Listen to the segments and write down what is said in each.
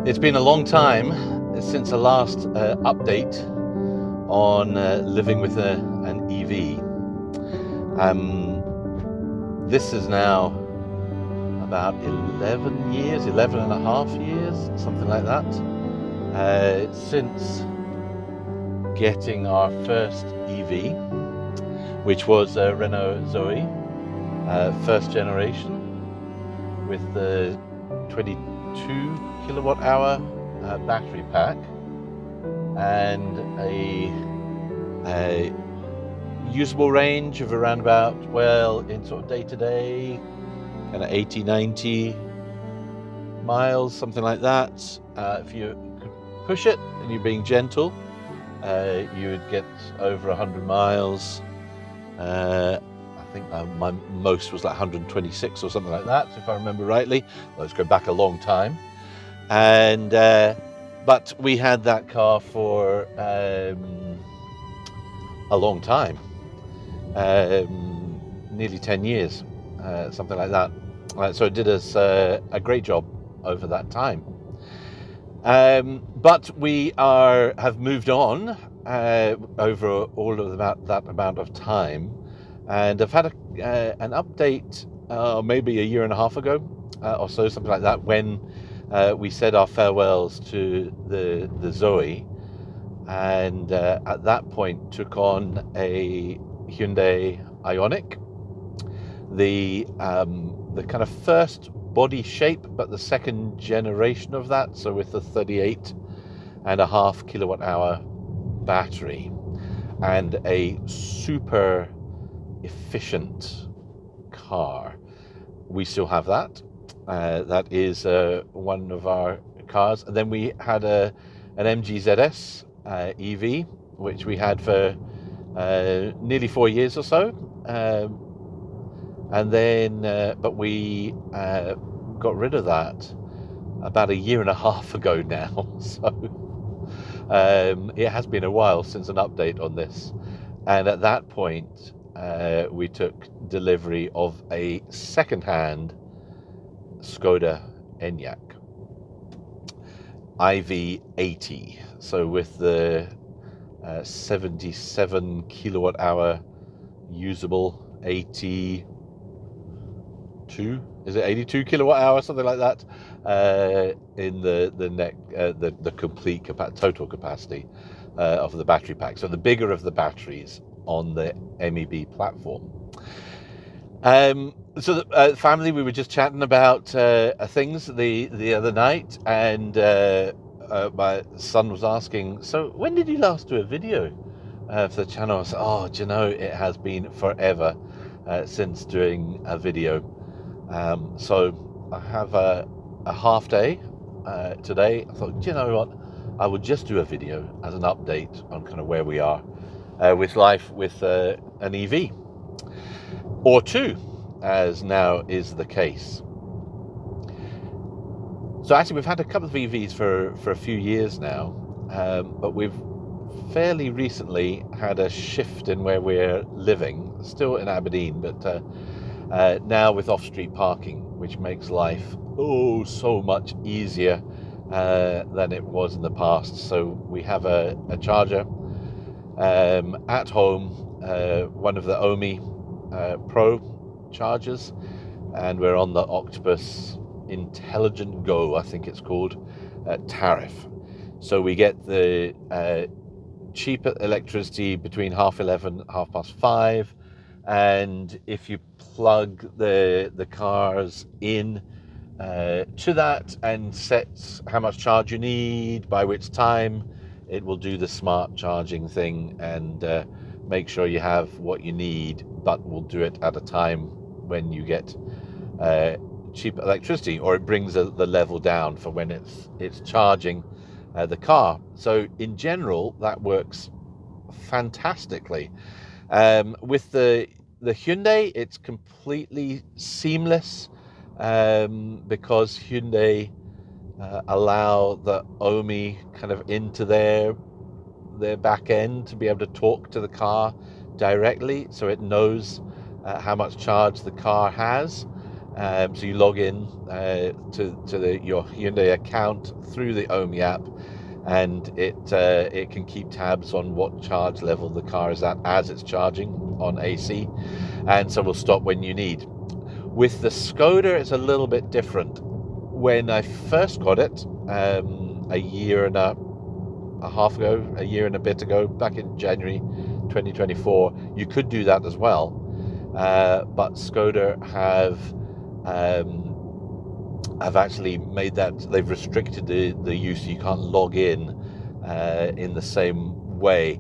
It's been a long time since the last update on living with an EV. This is now about 11 years, 11 and a half years, something like that, since getting our first EV, which was a Renault Zoe, first generation, with the 22 kilowatt hour battery pack and a usable range of around about, well, in sort of day-to-day, kind of 80-90 miles, something like that. If you could push it and you're being gentle, you would get over 100 miles. I think my most was like 126 or something like that, if I remember rightly. Let's go back a long time. And but we had that car for a long time, nearly 10 years, something like that. So it did us a great job over that time. But we have moved on over all of that amount of time, and I've had an update maybe a year and a half ago or so, something like that, when we said our farewells to the Zoe, and at that point took on a Hyundai Ioniq, the kind of first body shape, but the second generation of that, so with the 38.5 kilowatt hour battery and a super efficient car. We still have that. That is one of our cars. And then we had an MG ZS EV, which we had for nearly 4 years or so. And then, but we got rid of that about a year and a half ago now. So it has been a while since an update on this. And at that point, we took delivery of a second-hand Skoda Enyaq IV80. So with the 77 kilowatt hour usable 82 kilowatt hour, something like that, in the complete total capacity of the battery pack. So the bigger of the batteries on the MEB platform. So the family, we were just chatting about things the other night, and my son was asking, so when did you last do a video for the channel? I said, oh, do you know, it has been forever since doing a video. So I have a half day today. I thought, do you know what, I will just do a video as an update on kind of where we are with life with an EV, or two, as now is the case. So actually we've had a couple of EVs for a few years now, but we've fairly recently had a shift in where we're living, still in Aberdeen, but now with off-street parking, which makes life so much easier than it was in the past. So we have a charger at home, one of the Omi Pro chargers, and we're on the Octopus Intelligent Go, I think it's called, tariff. So we get the cheap electricity between 11:30, 5:30, and if you plug the cars in to that and set how much charge you need, by which time, it will do the smart charging thing and make sure you have what you need, but will do it at a time when you get cheap electricity, or it brings the level down for when it's charging the car. So in general, that works fantastically. With the Hyundai, it's completely seamless, because Hyundai allow the Omi kind of into their back end to be able to talk to the car directly, so it knows how much charge the car has, So you log in to your Hyundai account through the Omi app, and it can keep tabs on what charge level the car is at as it's charging on AC, and so will stop when you need. With the Skoda, it's a little bit different. When I first got it, a year and a half ago, a year and a bit ago, back in January 2024, you could do that as well. But Skoda have actually made that, they've restricted the use. You can't log in the same way.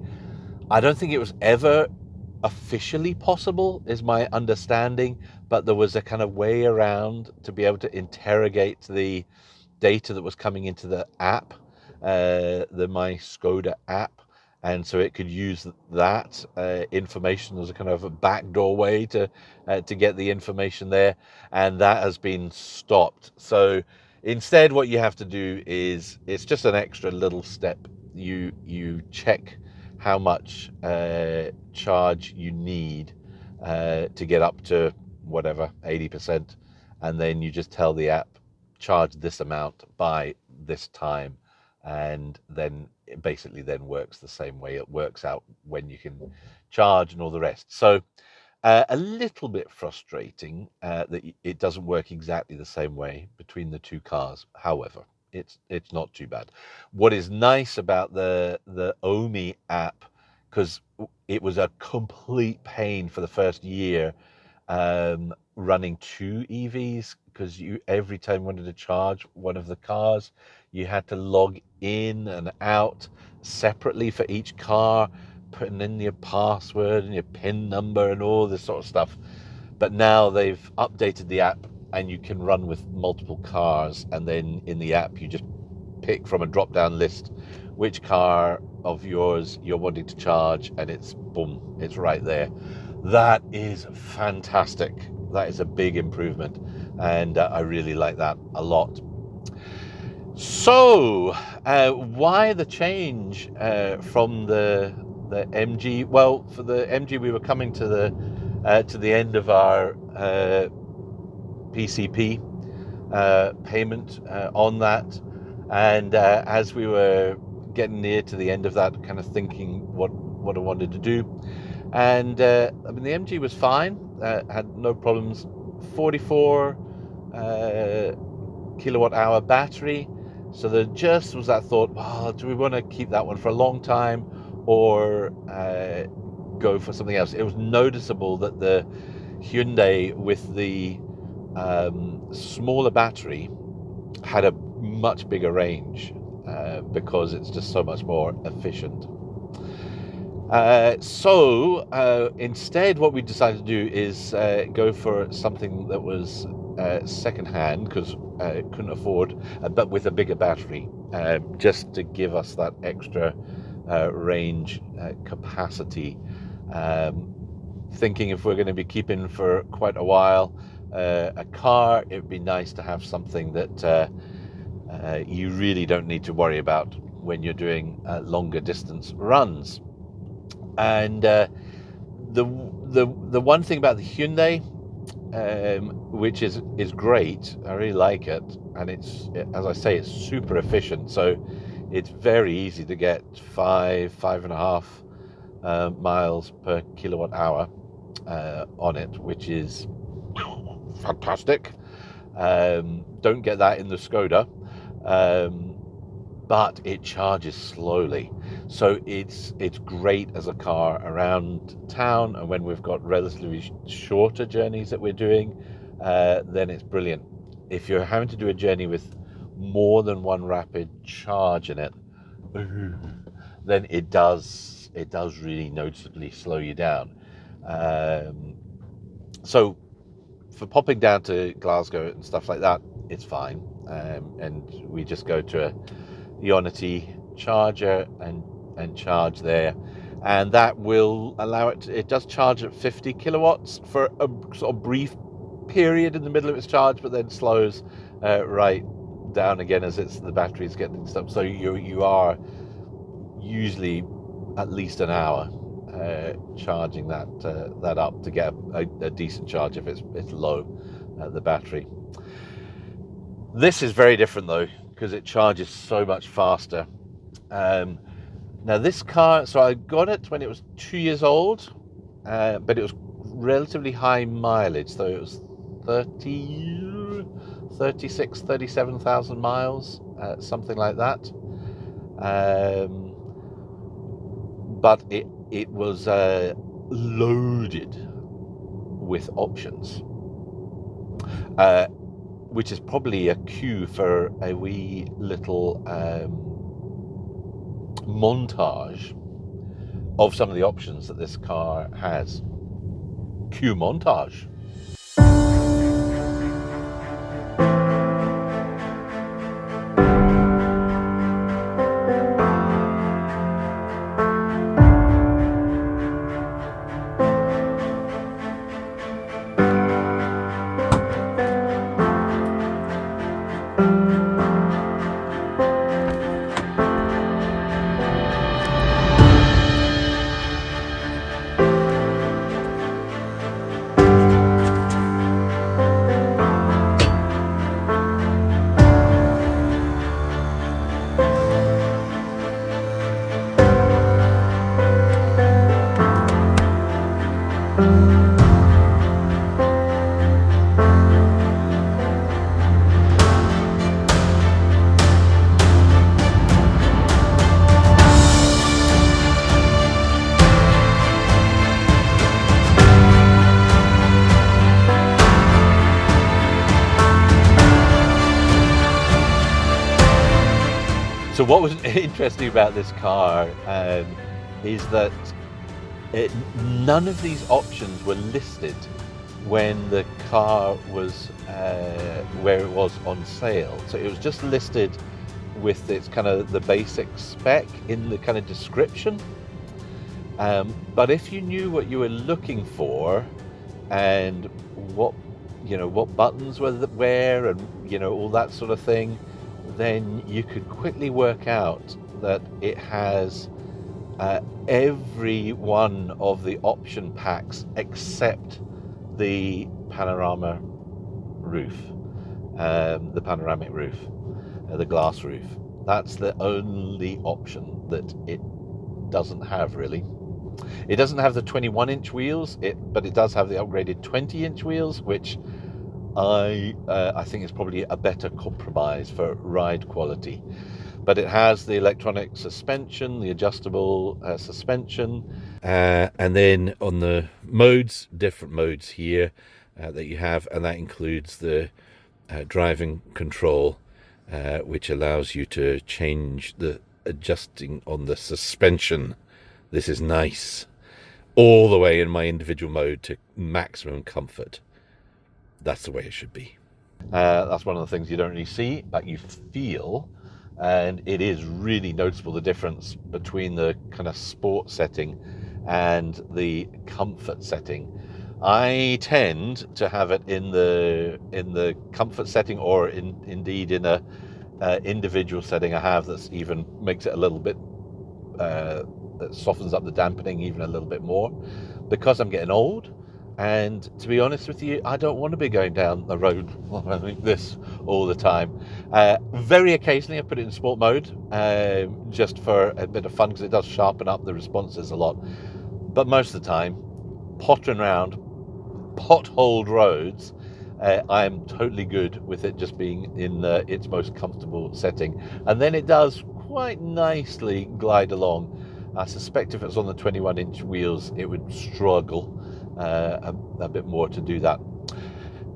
I don't think it was ever officially possible, is my understanding, but there was a kind of way around to be able to interrogate the data that was coming into the app, the My Skoda app, and so it could use that information as a kind of a backdoor way to get the information there, and that has been stopped. So instead, what you have to do is, it's just an extra little step. You check how much charge you need to get up to whatever 80%, and then you just tell the app, charge this amount by this time, and then it basically then works the same way it works out when you can charge and all the rest. So a little bit frustrating that it doesn't work exactly the same way between the two cars. However, it's not too bad. What is nice about the Omi app, because it was a complete pain for the first year running two EVs, because every time you wanted to charge one of the cars, you had to log in and out separately for each car, putting in your password and your PIN number and all this sort of stuff. But now they've updated the app, and you can run with multiple cars, and then in the app you just pick from a drop-down list which car of yours you're wanting to charge, and it's boom, it's right there. That is fantastic. That is a big improvement, and I really like that a lot. So why the change from the MG? Well, for the MG, we were coming to the end of our PCP payment on that, and as we were getting near to the end of that, kind of thinking what I wanted to do, and I mean, the MG was fine, had no problems. 44 kilowatt hour battery, so there just was that thought, oh, do we want to keep that one for a long time, or go for something else? It was noticeable that the Hyundai with the smaller battery had a much bigger range because it's just so much more efficient. So instead, what we decided to do is go for something that was second-hand, because couldn't afford, but with a bigger battery, just to give us that extra range capacity. Thinking if we're going to be keeping for quite a while a car, it would be nice to have something that you really don't need to worry about when you're doing longer distance runs. And the one thing about the Hyundai, which is great, I really like it, and it's, as I say, it's super efficient. So it's very easy to get 5.5 miles per kilowatt hour on it, which is fantastic. Don't get that in the Skoda, but it charges slowly, so it's great as a car around town, and when we've got relatively shorter journeys that we're doing, then it's brilliant. If you're having to do a journey with more than one rapid charge in it, then it does really noticeably slow you down. So for popping down to Glasgow and stuff like that, it's fine, and we just go to a Ioniq charger and charge there, and that will allow it does charge at 50 kilowatts for a sort of brief period in the middle of its charge, but then slows right down again as the battery's getting stuck. So you are usually at least an hour charging that up to get a decent charge if it's low. the battery. This is very different though, because it charges so much faster. Now this car, so I got it when it was 2 years old, but it was relatively high mileage, so it was 37,000 miles, something like that. But it was loaded with options, which is probably a cue for a wee little montage of some of the options that this car has. Cue montage. So what was interesting about this car is that none of these options were listed when the car was where it was on sale. So it was just listed with its kind of the basic spec in the kind of description. But if you knew what you were looking for and what buttons were where and all that sort of thing, then you could quickly work out that it has every one of the option packs except the panorama roof, the panoramic roof, the glass roof. That's the only option that it doesn't have, really. It doesn't have the 21-inch wheels, but it does have the upgraded 20-inch wheels, which I think is probably a better compromise for ride quality. But it has the electronic suspension, the adjustable suspension, and then on the modes, different modes here that you have, and that includes the driving control, which allows you to change the adjusting on the suspension. This is nice, all the way in my individual mode to maximum comfort. That's the way it should be. That's one of the things you don't really see, but you feel, and it is really noticeable, the difference between the kind of sport setting and the comfort setting. I tend to have it in the comfort setting, or indeed in a individual setting I have that's even makes it a little bit that softens up the dampening even a little bit more, because I'm getting old. And to be honest with you, I don't want to be going down the road like this all the time. Very occasionally I put it in sport mode, just for a bit of fun, because it does sharpen up the responses a lot. But most of the time, pottering around potholed roads, I'm totally good with it just being in its most comfortable setting. And then it does quite nicely glide along. I suspect if it's on the 21-inch wheels, it would struggle a bit more to do that.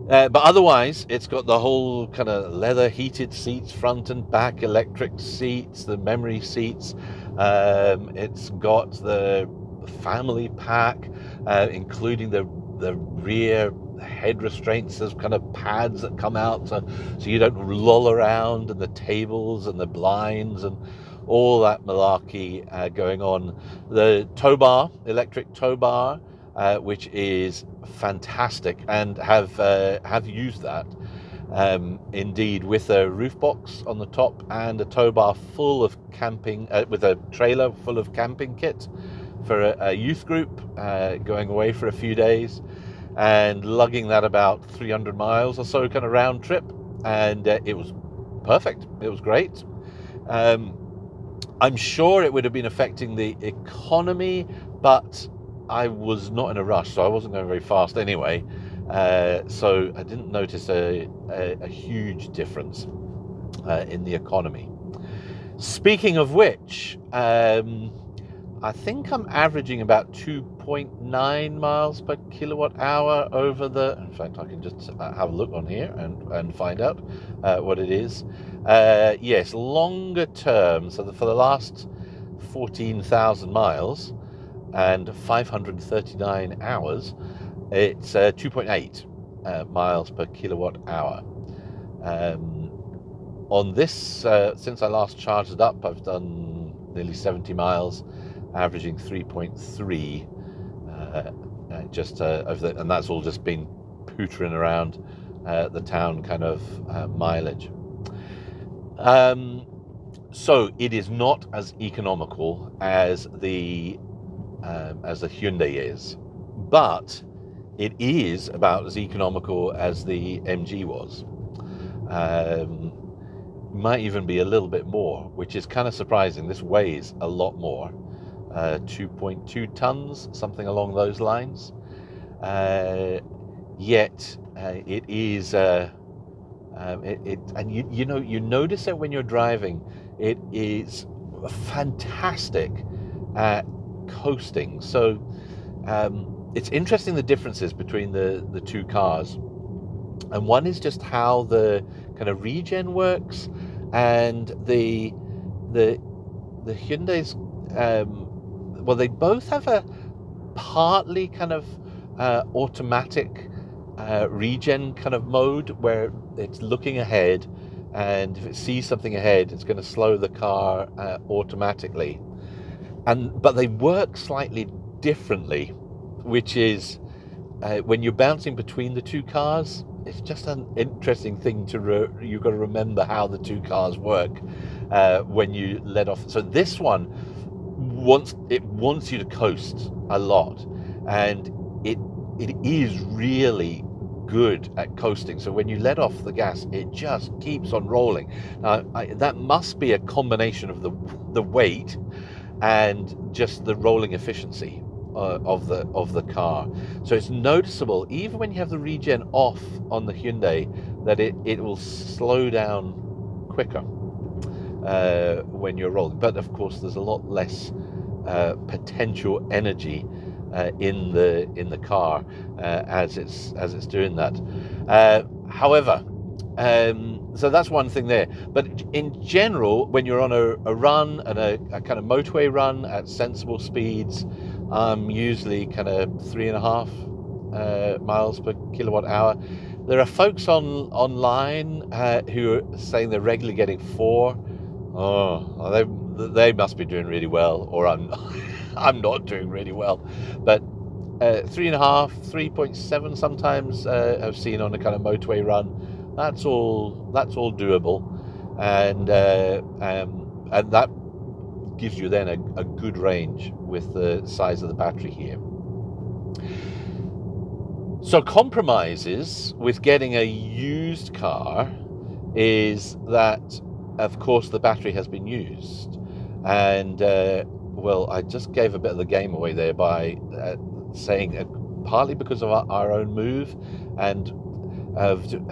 But otherwise, it's got the whole kind of leather heated seats, front and back, electric seats, the memory seats. It's got the family pack, including the rear head restraints. There's kind of pads that come out so you don't loll around, and the tables and the blinds and all that malarkey going on. The tow bar, electric tow bar, which is fantastic, and have used that indeed, with a roof box on the top and a tow bar full of camping, with a trailer full of camping kit for a youth group going away for a few days. and lugging that about 300 miles or so kind of round trip, and it was perfect. It was great. I'm sure it would have been affecting the economy, but I was not in a rush, so I wasn't going very fast anyway, so I didn't notice a huge difference in the economy. Speaking of which, I think I'm averaging about 2.9 miles per kilowatt hour over the... In fact, I can just have a look on here and find out what it is. Yes, longer term, so for the last 14,000 miles and 539 hours, it's 2.8 miles per kilowatt hour. On this, since I last charged it up, I've done nearly 70 miles, averaging 3.3, and that's all just been pootering around the town kind of mileage. So it is not as economical as the Hyundai is, but it is about as economical as the MG was. Might even be a little bit more, which is kind of surprising. This weighs a lot more, 2.2 tons, something along those lines. Yet it is, and you notice it when you're driving. It is fantastic at coasting. So it's interesting the differences between the two cars, and one is just how the kind of regen works, and the Hyundai's well, they both have a partly kind of automatic regen kind of mode where it's looking ahead, and if it sees something ahead, it's going to slow the car automatically, but they work slightly differently, which is when you're bouncing between the two cars, it's just an interesting thing you've got to remember how the two cars work when you let off. So this one wants you to coast a lot, and it is really good at coasting. So when you let off the gas, it just keeps on rolling. Now that must be a combination of the weight and just the rolling efficiency of the car. So it's noticeable even when you have the regen off on the Hyundai that it will slow down quicker when you're rolling. But of course there's a lot less potential energy in the car as it's doing that. However, so that's one thing there. But in general, when you're on a run and a kind of motorway run at sensible speeds, I'm usually kind of 3.5 miles per kilowatt hour. There are folks online who are saying they're regularly getting 4. Oh, they must be doing really well, or I'm not doing really well. But 3.5, 3.7 sometimes I've seen on a kind of motorway run. That's all doable, and that gives you then a good range with the size of the battery here. So compromises with getting a used car is that, of course, the battery has been used, and well, I just gave a bit of the game away there by saying partly because of our own move, and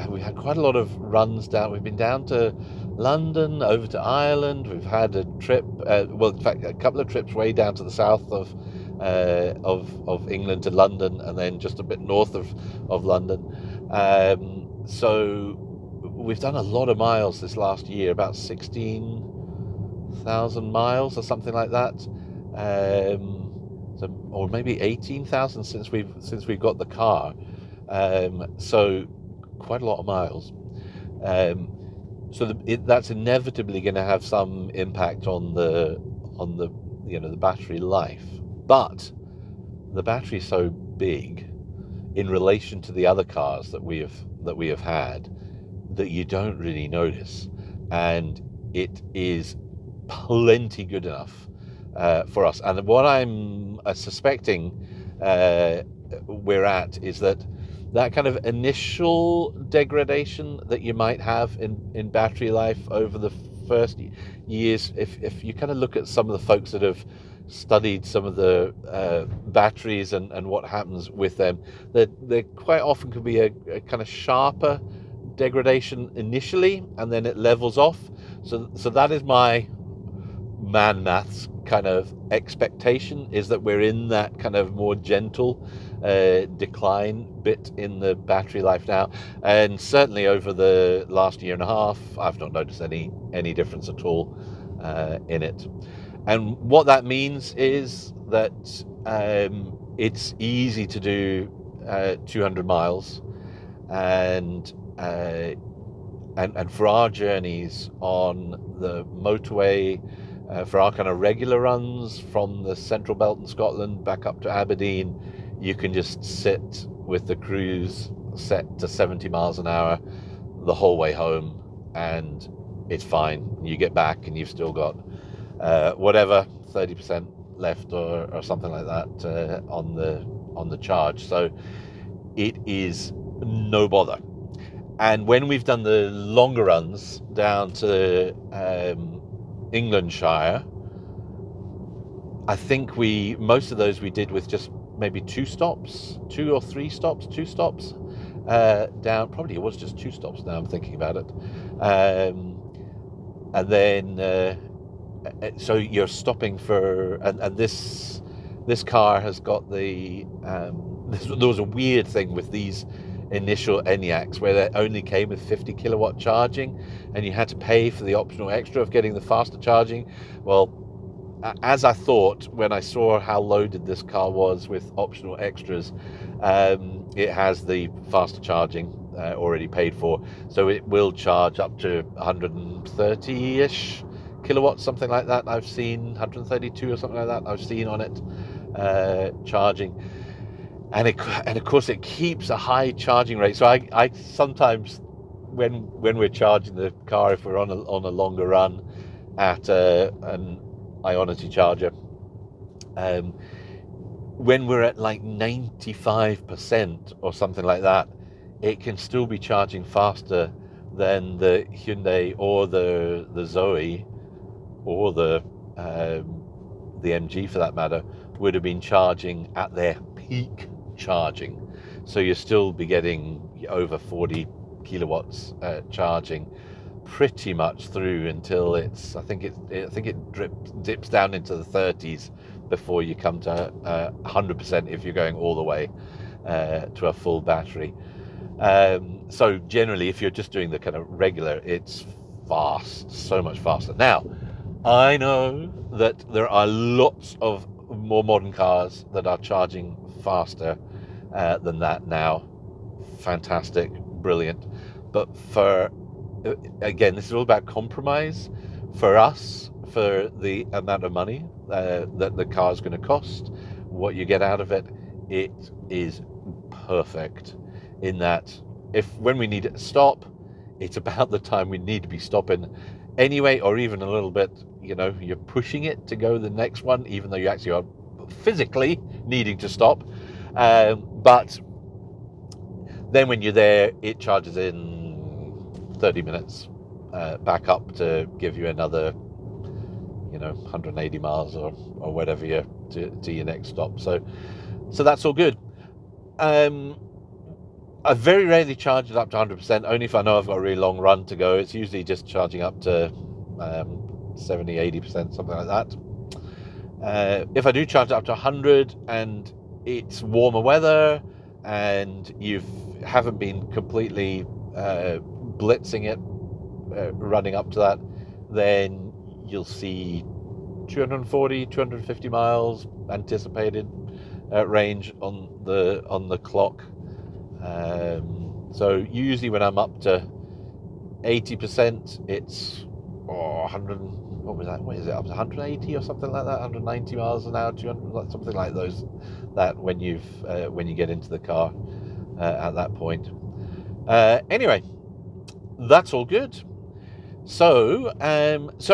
we had quite a lot of runs down. We've been down to London, over to Ireland. We've had a trip, well, in fact, a couple of trips way down to the south of England to London, and then just a bit north of London. So we've done a lot of miles this last year, about 16,000 miles or something like that, or maybe 18,000 since we've got the car. So quite a lot of miles. So that's inevitably going to have some impact on the the battery life. But the battery is so big in relation to the other cars that we have had that you don't really notice, and it is plenty good enough for us. And what I'm suspecting we're at is that that kind of initial degradation that you might have in battery life over the first years, if you kind of look at some of the folks that have studied some of the batteries and what happens with them, there quite often could be a kind of sharper degradation initially, and then it levels off. So that is my man maths kind of expectation, is that we're in that kind of more gentle decline bit in the battery life now. And certainly over the last year and a half, I've not noticed any difference at all in it. And what that means is that it's easy to do 200 miles, and for our journeys on the motorway, for our kind of regular runs from the central belt in Scotland back up to Aberdeen, you can just sit with the cruise set to 70 miles an hour the whole way home, and it's fine. You get back and you've still got whatever 30% left or something like that on the charge. So it is no bother. And when we've done the longer runs down to Englandshire, I think most of those we did with just maybe two stops down. Probably it was just 2 stops now I'm thinking about it. And then so you're stopping for, and this car has got the there was a weird thing with these initial Enyaqs where they only came with 50 kilowatt charging, and you had to pay for the optional extra of getting the faster charging. Well, as I thought when I saw how loaded this car was with optional extras, it has the faster charging already paid for, so it will charge up to 130-ish kilowatts, something like that. I've seen 132 or something like that I've seen on it charging. And of course it keeps a high charging rate. So I sometimes, when we're charging the car, if we're on a longer run at an Ionity charger, when we're at like 95% or something like that, it can still be charging faster than the Hyundai or the Zoe or the MG for that matter would have been charging at their peak charging. So you'll still be getting over 40 kilowatts charging pretty much through until I think it dips down into the 30s before you come to 100% if you're going all the way to a full battery. So generally, if you're just doing the kind of regular, it's fast, so much faster. Now, I know that there are lots of more modern cars that are charging faster than that now. Fantastic, brilliant. But again, this is all about compromise. For us, for the amount of money that the car is going to cost, what you get out of it, it is perfect. In that, when we need it to stop, it's about the time we need to be stopping anyway, or even a little bit, you're pushing it to go the next one, even though you actually are physically needing to stop. But then when you're there, it charges in 30 minutes back up to give you another 180 miles or whatever to your next stop. So that's all good. I very rarely charge it up to 100%, only if I know I've got a really long run to go. It's usually just charging up to 70, 80%, something like that. If I do charge it up to 100 and it's warmer weather and you haven't been completely blitzing it running up to that, then you'll see 240, 250 miles anticipated range on the clock. So usually when I'm up to 80%, it's 100. What was that? What is it? Up to 180 or something like that? 190 miles an hour, 200, something like those. That when you get into the car at that point. Anyway, that's all good. So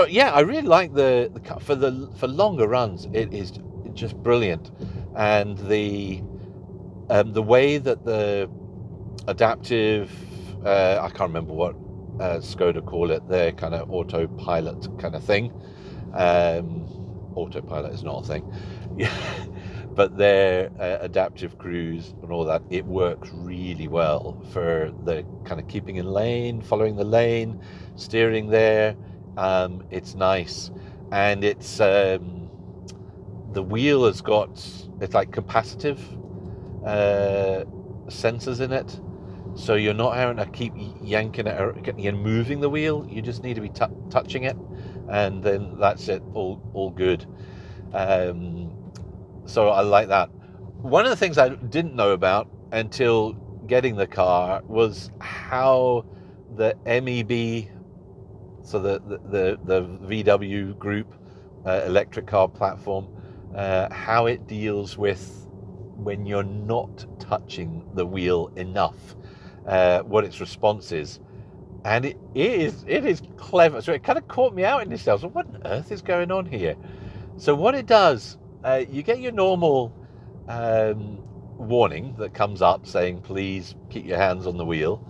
yeah, I really like the car for longer runs. It is just brilliant, and the way that the adaptive. I can't remember what Skoda call it. Their kind of autopilot kind of thing. Autopilot is not a thing. Yeah. But their adaptive cruise and all that, it works really well for the kind of keeping in lane, following the lane, steering there. It's nice, and it's the wheel has got, it's like capacitive sensors in it, so you're not having to keep yanking it or moving the wheel. You just need to be touching it, and then that's it, all good. So I like that. One of the things I didn't know about until getting the car was how the MEB, so the VW group electric car platform, how it deals with when you're not touching the wheel enough, what its response is. And it is clever. So it kind of caught me out in this. I was like, what on earth is going on here? So what it does, you get your normal warning that comes up saying, please keep your hands on the wheel.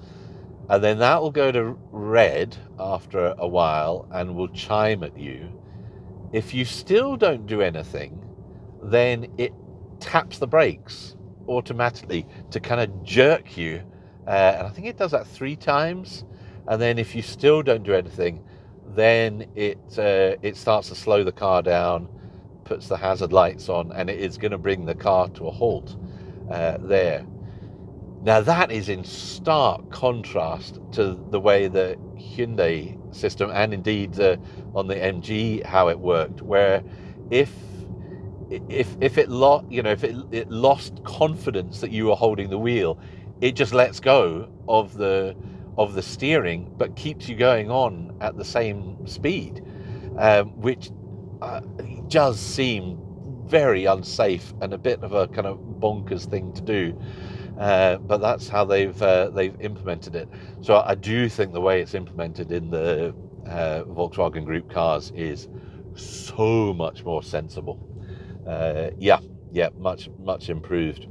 And then that will go to red after a while and will chime at you. If you still don't do anything, then it taps the brakes automatically to kind of jerk you. And I think it does that 3 times. And then if you still don't do anything, then it starts to slow the car down, puts the hazard lights on, and it is going to bring the car to a halt there. Now that is in stark contrast to the way the Hyundai system, and indeed on the MG, how it worked, where if it lost confidence that you were holding the wheel, it just lets go of the steering, but keeps you going on at the same speed, which does seem very unsafe and a bit of a kind of bonkers thing to do. But that's how they've implemented it. So I do think the way it's implemented in the Volkswagen Group cars is so much more sensible. Much improved.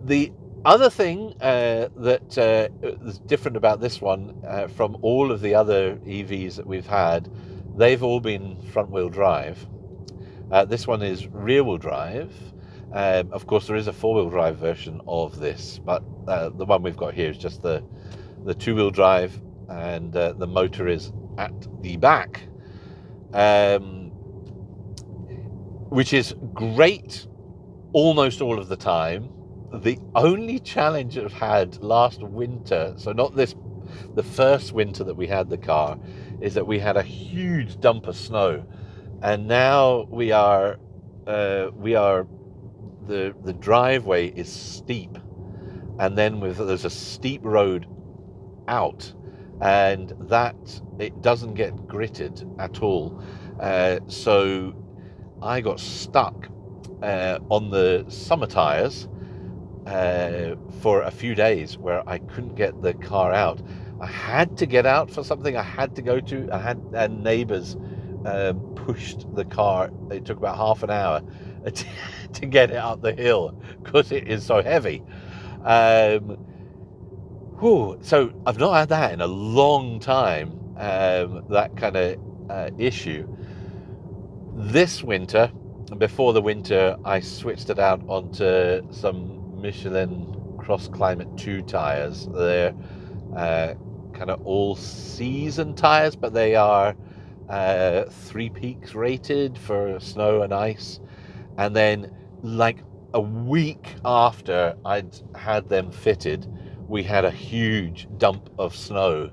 The other thing that is different about this one from all of the other EVs that we've had, they've all been front-wheel drive. This one is rear-wheel drive. Of course, there is a four-wheel drive version of this, but the one we've got here is just the two-wheel drive, and the motor is at the back, which is great almost all of the time. The only challenge I've had last winter, so not the first winter that we had the car, is that we had a huge dump of snow, and now the driveway is steep, and then there's a steep road out, and that it doesn't get gritted at all. So I got stuck on the summer tires for a few days, where I couldn't get the car out. I had to get out for something I had to go to. And neighbours pushed the car. It took about half an hour to get it up the hill because it is so heavy. So I've not had that in a long time, that kind of issue. This winter, before the winter, I switched it out onto some Michelin Cross Climate 2 tyres. They're kind of all-season tyres, but they are 3 peaks rated for snow and ice. And then, like a week after I'd had them fitted, we had a huge dump of snow,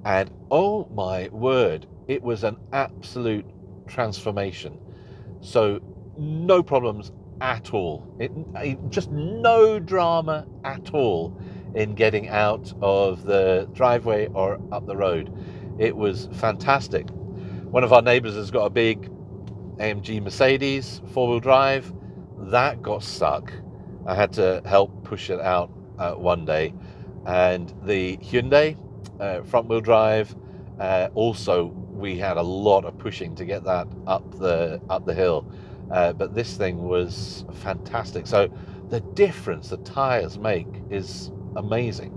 and oh my word, it was an absolute transformation. So no problems at all. Just no drama at all in getting out of the driveway or up the road. It was fantastic. One of our neighbours has got a big AMG Mercedes 4-wheel drive that got stuck. I had to help push it out one day, and the Hyundai front-wheel drive, also we had a lot of pushing to get that up the hill. But this thing was fantastic. So the difference the tires make is amazing.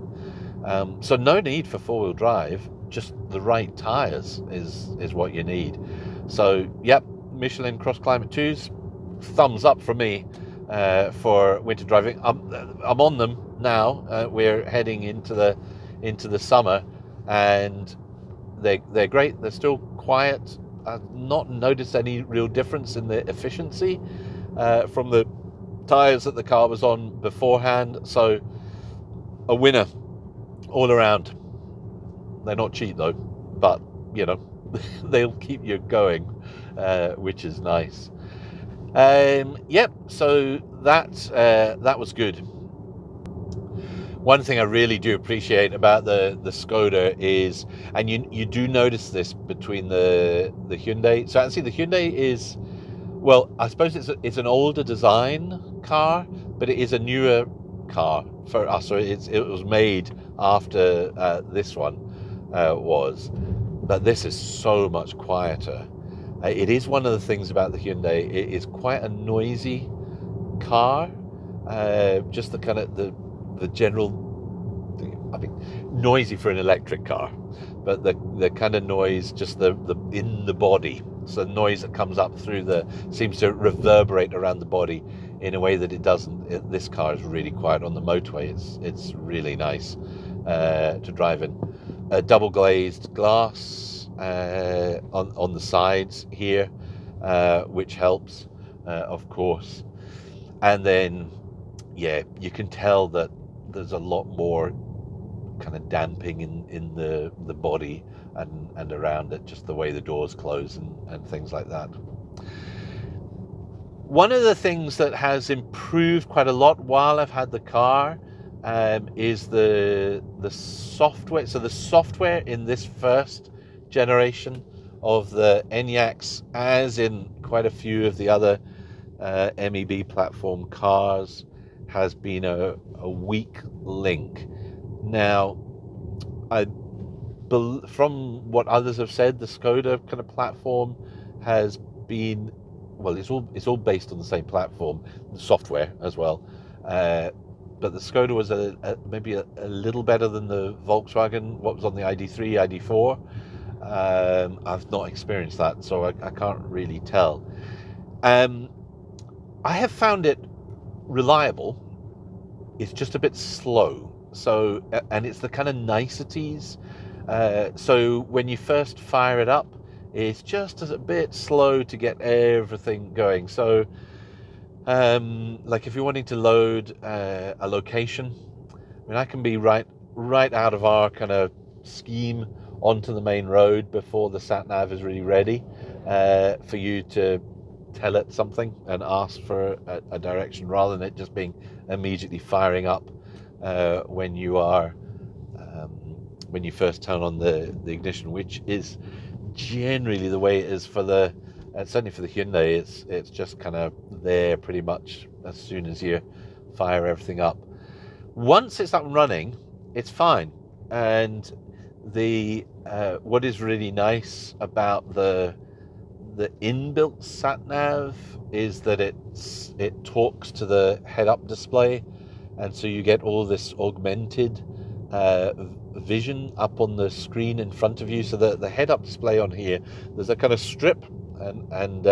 So no need for four-wheel drive, just the right tires is what you need. So yep, Michelin Cross Climate 2s, thumbs up from me for winter driving. I'm on them now. We're heading into the summer, and they're great. They're still quiet. I've not noticed any real difference in the efficiency from the tires that the car was on beforehand. So a winner all around. They're not cheap though, but you know, they'll keep you going, which is nice. Yep, so that was good. One thing I really do appreciate about the Skoda is, and you do notice this between the Hyundai. So actually the Hyundai is, well, I suppose it's an older design car, but it is a newer car for us. So it was made after this one was, but this is so much quieter. It is one of the things about the Hyundai. It is quite a noisy car. Just the kind of the general, I mean, noisy for an electric car, but the kind of noise, just the in the body. So the noise that comes up through seems to reverberate around the body in a way that it doesn't. This car is really quiet on the motorway. It's really nice to drive in. Double glazed glass on the sides here, which helps, of course. And then, yeah, you can tell that there's a lot more kind of damping in the body and around it, just the way the doors close and things like that. One of the things that has improved quite a lot while I've had the car is the software. So the software in this first generation of the Enyaqs, as in quite a few of the other MEB platform cars, has been a weak link. Now, from what others have said, the Skoda kind of platform has been, well, it's all based on the same platform, the software as well. But the Skoda was maybe a little better than the Volkswagen, what was on the ID3, ID4. I've not experienced that, so I can't really tell. I have found it reliable. It's just a bit slow. So, and it's the kind of niceties. So when you first fire it up, it's just a bit slow to get everything going. So, like if you're wanting to load a location, I mean, I can be right out of our kind of scheme onto the main road before the sat nav is really ready for you to tell it something and ask for a direction, rather than it just being immediately firing up when you first turn on the ignition, which is generally the way it is for certainly for the Hyundai. It's just kind of there pretty much as soon as you fire everything up. Once it's up and running, it's fine. And what is really nice about the inbuilt sat nav is that it talks to the head-up display, and so you get all this augmented vision up on the screen in front of you. So the head-up display on here, there's a kind of strip, and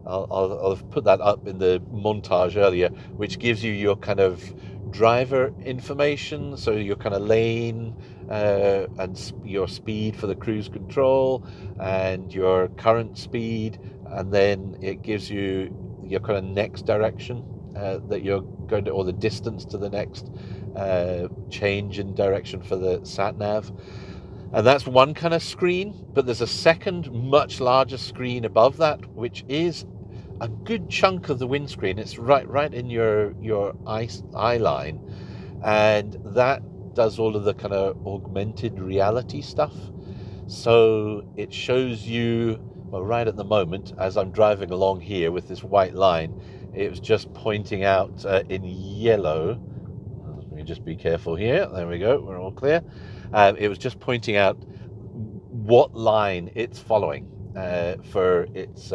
I'll put that up in the montage earlier, which gives you your kind of driver information, so your kind of lane and your speed for the cruise control and your current speed, and then it gives you your kind of next direction that you're going to, or the distance to the next change in direction for the sat nav. And that's one kind of screen, but there's a second much larger screen above that, which is a good chunk of the windscreen. It's right in your eye line, and that does all of the kind of augmented reality stuff. So it shows you, well, right at the moment as I'm driving along here with this white line, it was just pointing out in yellow. Let me just be careful here. There we go, we're all clear. It was just pointing out what line it's following for its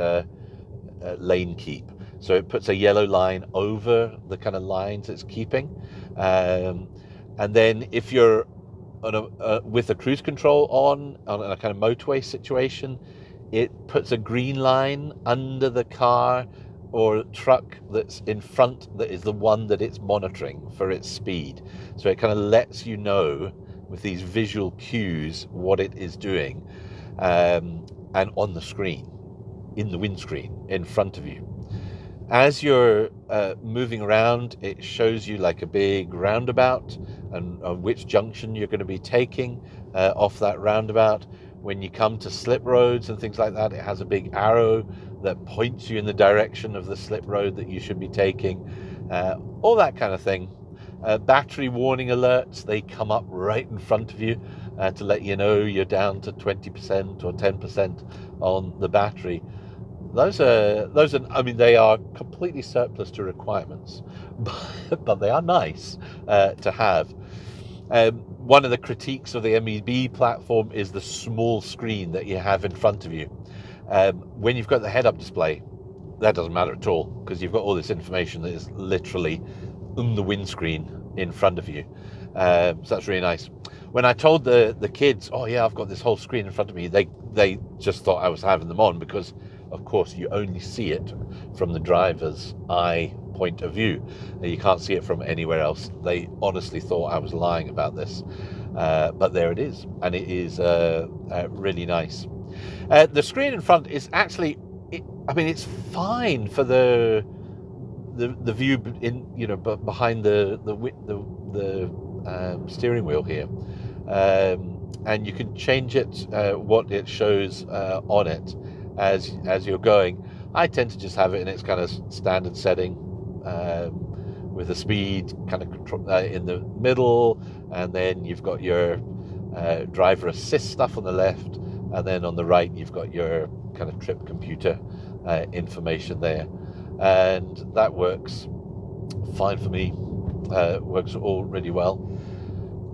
lane keep. So it puts a yellow line over the kind of lines it's keeping. And then if you're with the cruise control on a kind of motorway situation, it puts a green line under the car or truck that's in front, that is the one that it's monitoring for its speed. So it kind of lets you know with these visual cues what it is doing, and on the screen, in the windscreen in front of you. As you're moving around, it shows you like a big roundabout and which junction you're going to be taking off that roundabout. When you come to slip roads and things like that, it has a big arrow that points you in the direction of the slip road that you should be taking, all that kind of thing. Battery warning alerts, they come up right in front of you to let you know you're down to 20% or 10% on the battery. Those are, I mean, they are completely surplus to requirements, but they are nice to have. One of the critiques of the MEB platform is the small screen that you have in front of you. When you've got the head-up display, that doesn't matter at all, because you've got all this information that is literally on the windscreen in front of you. So that's really nice. When I told the kids, oh yeah, I've got this whole screen in front of me, they just thought I was having them on, because of course you only see it from the driver's eye point of view. You can't see it from anywhere else. They honestly thought I was lying about this, but there it is, and it is really nice. The screen in front is actually, I mean, it's fine for the view in, you know, but behind the steering wheel here, and you can change it, what it shows on it as you're going. I tend to just have it in its kind of standard setting, with the speed kind of control in the middle, and then you've got your driver assist stuff on the left, and then on the right you've got your kind of trip computer information there, and that works fine for me. Works all really well.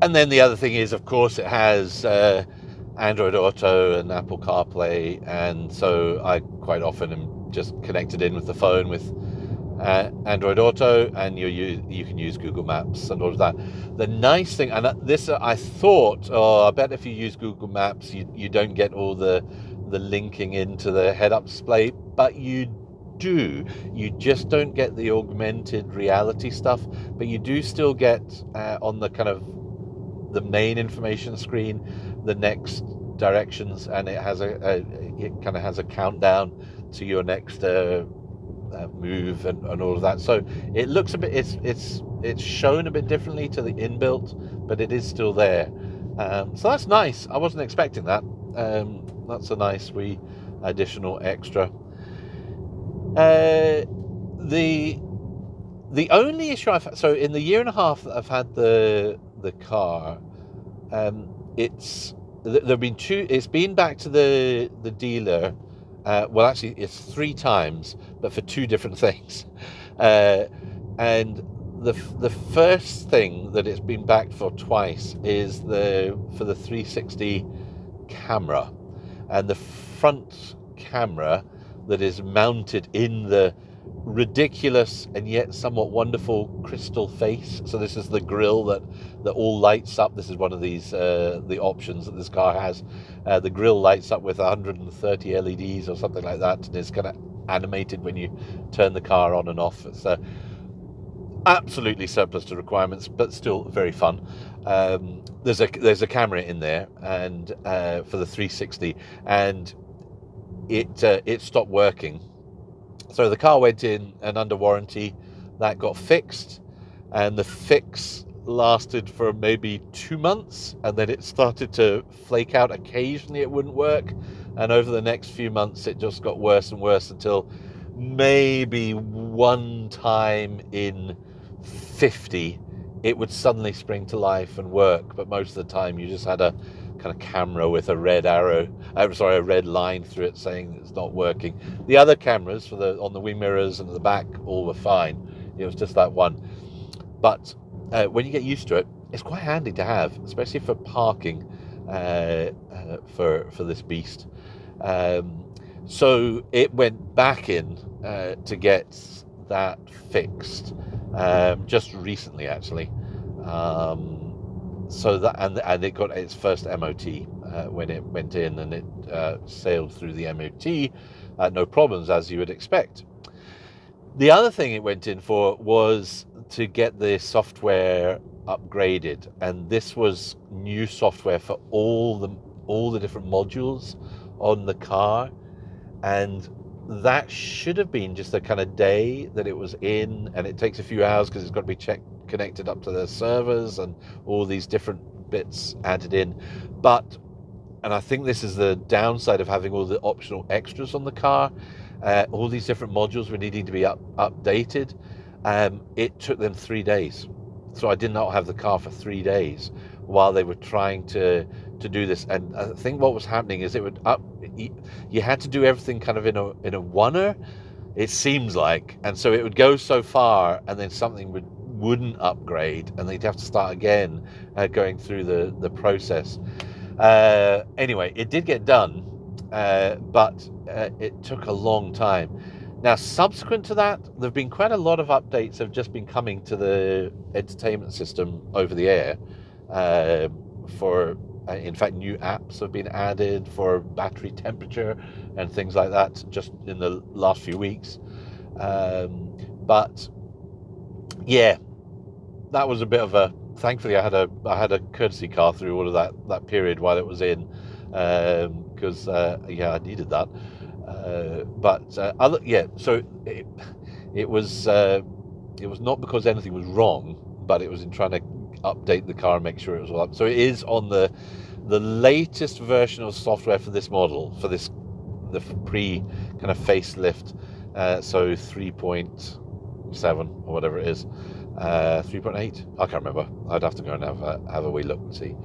And then the other thing is, of course, it has Android Auto and Apple CarPlay, and so I quite often am just connected in with the phone with Android Auto, and you can use Google Maps and all of that. The nice thing, and this I thought, I bet if you use Google Maps you don't get all the linking into the head-up display, but you do. You just don't get the augmented reality stuff, but you do still get on the kind of the main information screen the next directions, and it has it kind of has a countdown to your next move and all of that. So it looks a bit, it's shown a bit differently to the inbuilt, but it is still there. So that's nice. I wasn't expecting that. That's a nice wee additional extra. The only issue so in the year and a half that I've had the car, it's been back to the dealer. Well, actually, it's 3 times, but for 2 different things. And the first thing that it's been back for twice is for the 360 camera, and the front camera that is mounted in the ridiculous and yet somewhat wonderful crystal face. So this is the grille that all lights up. This is one of these the options that this car has. The grille lights up with 130 LEDs or something like that, and it's kind of animated when you turn the car on and off. It's absolutely surplus to requirements, but still very fun. There's a camera in there, and for the 360, and it stopped working. So the car went in and under warranty. That got fixed, and the fix lasted for maybe 2 months, and then it started to flake out. Occasionally it wouldn't work, and over the next few months it just got worse and worse, until maybe one time in 50 it would suddenly spring to life and work. But most of the time you just had a kind of camera with a red arrow, a red line through it saying it's not working. The other cameras on the wing mirrors and the back all were fine. It was just that one. But when you get used to it, it's quite handy to have, especially for parking, for this beast. So it went back in to get that fixed just recently, actually. So that and it got its first MOT when it went in, and it sailed through the MOT, no problems, as you would expect. The other thing it went in for was to get the software upgraded, and this was new software for all the different modules on the car, and that should have been just a kind of day that it was in, and it takes a few hours because it's got to be connected up to the servers and all these different bits added in. But, and I think this is the downside of having all the optional extras on the car, all these different modules were needing to be updated. It took them 3 days. So I did not have the car for 3 days while they were trying to do this. And I think what was happening is you had to do everything kind of in a oneer, it seems like. And so it would go so far, and then something wouldn't upgrade, and they'd have to start again, going through the process. Anyway, it did get done, but it took a long time. Now, subsequent to that, there have been quite a lot of updates have just been coming to the entertainment system over the air. In fact, new apps have been added for battery temperature and things like that just in the last few weeks. But yeah, that was a bit of a. Thankfully, I had a courtesy car through all of that period while it was in, because I needed that. So it was not because anything was wrong, but it was in trying to update the car and make sure it was all up. So it is on the latest version of software for this model, for the pre kind of facelift, so 3.7 or whatever it is, 3.8. I can't remember. I'd have to go and have a wee look and see.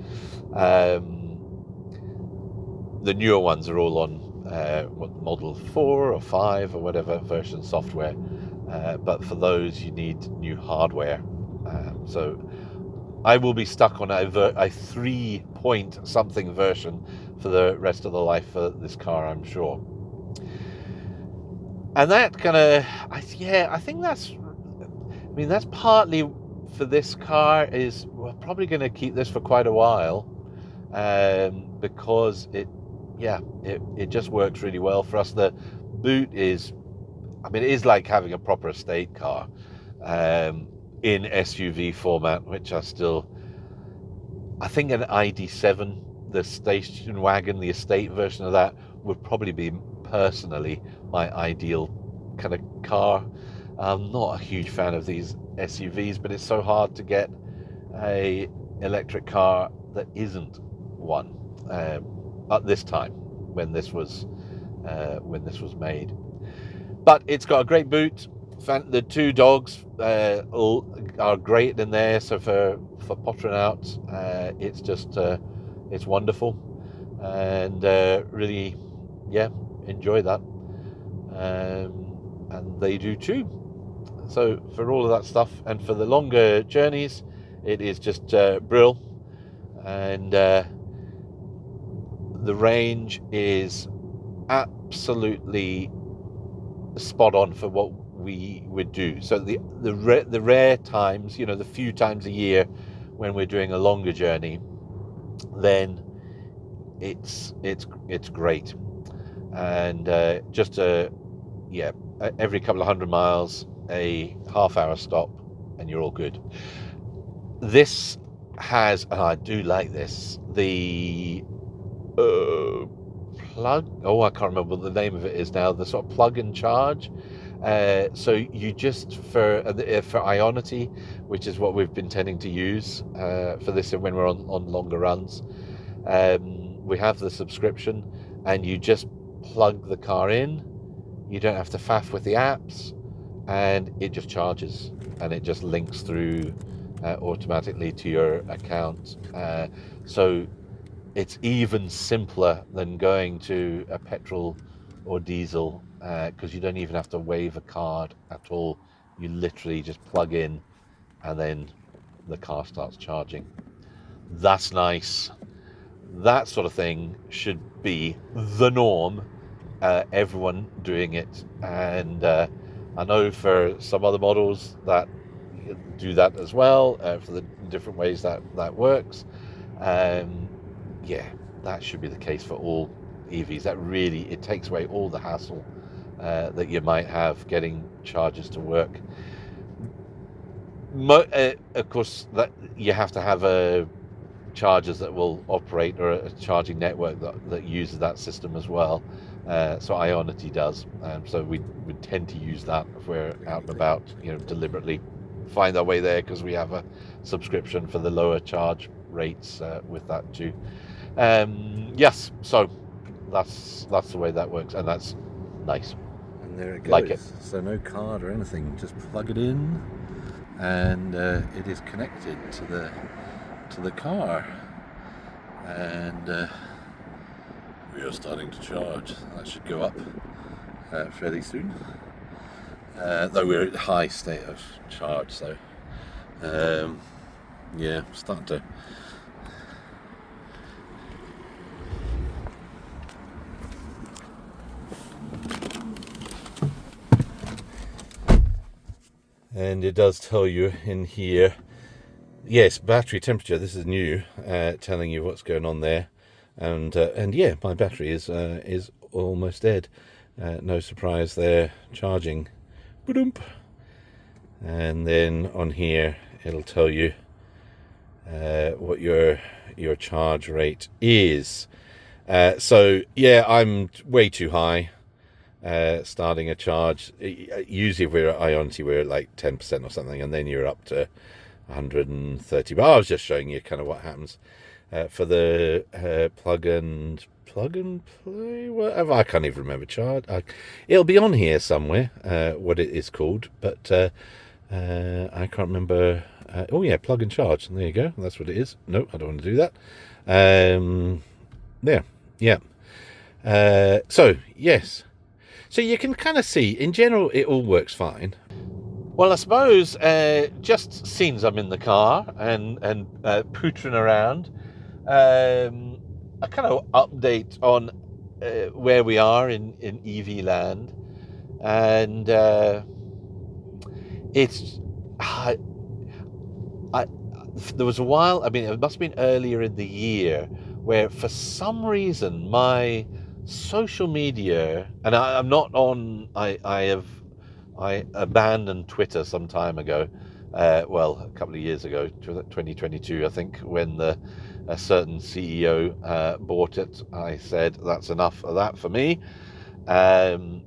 The newer ones are all on Model 4 or 5 or whatever version software, but for those you need new hardware. So I will be stuck on a 3-point-something version for the rest of the life of this car, I'm sure. And that kind of, I think that's partly for this car is we're probably going to keep this for quite a while, because it just works really well for us. The boot is, it is like having a proper estate car, in SUV format, which I think an ID7, the station wagon, the estate version of that, would probably be personally my ideal kind of car. I'm not a huge fan of these SUVs, but it's so hard to get a electric car that isn't one at this time when this was made. But it's got a great boot. The two dogs are great in there, so for pottering out, it's just it's wonderful, and really enjoy that, and they do too. So for all of that stuff, and for the longer journeys, it is just brill, and the range is absolutely spot on for what we would do. So the rare times, the few times a year when we're doing a longer journey, then it's great. And just every couple of 100 miles, a half-hour stop, and you're all good. This has, and I do like this, the plug. I can't remember what the name of it is now. The sort of plug and charge. So you just for Ionity, which is what we've been tending to use for this when we're on longer runs, we have the subscription, and you just plug the car in. You don't have to faff with the apps, and it just charges, and it just links through automatically to your account. So it's even simpler than going to a petrol or diesel, because you don't even have to wave a card at all. You literally just plug in, and then the car starts charging. That's nice. That sort of thing should be the norm everyone doing it, and I know for some other models that do that as well, for the different ways that works. Yeah, that should be the case for all EVs. That really, it takes away all the hassle that you might have getting chargers to work. Of course, that you have to have chargers that will operate, or a charging network that uses that system as well. So Ionity does, so we tend to use that if we're out and about, deliberately find our way there, because we have a subscription for the lower charge rates with that too. Yes, so that's the way that works, and that's nice. And there it goes. Like it. So no card or anything, just plug it in, and it is connected to the car, and we are starting to charge. That should go up fairly soon, though we're at high state of charge, so yeah, starting to. And it does tell you in here, yes, battery temperature. This is new, telling you what's going on there, and yeah, my battery is almost dead. No surprise there, charging. Ba-dump. And then on here it'll tell you what your charge rate is. So yeah, I'm way too high. Starting a charge. Usually if we're at Ionity, we're at like 10% or something, and then you're up to 130. But I was just showing you kind of what happens for the plug and play, whatever. I can't even remember charge. It'll be on here somewhere, what it is called, but I can't remember. Oh yeah, plug and charge. There you go. That's what it is. No, I don't want to do that. There. Yeah. So yes. So you can kind of see, in general, it all works fine. Well, I suppose just since I'm in the car and pootering around, a kind of update on where we are in EV land, and it's there was a while. I mean, it must have been earlier in the year where, for some reason, my social media, and I'm not on. I abandoned Twitter some time ago. Well, a couple of years ago, 2022, I think, when a certain CEO bought it. I said, that's enough of that for me. So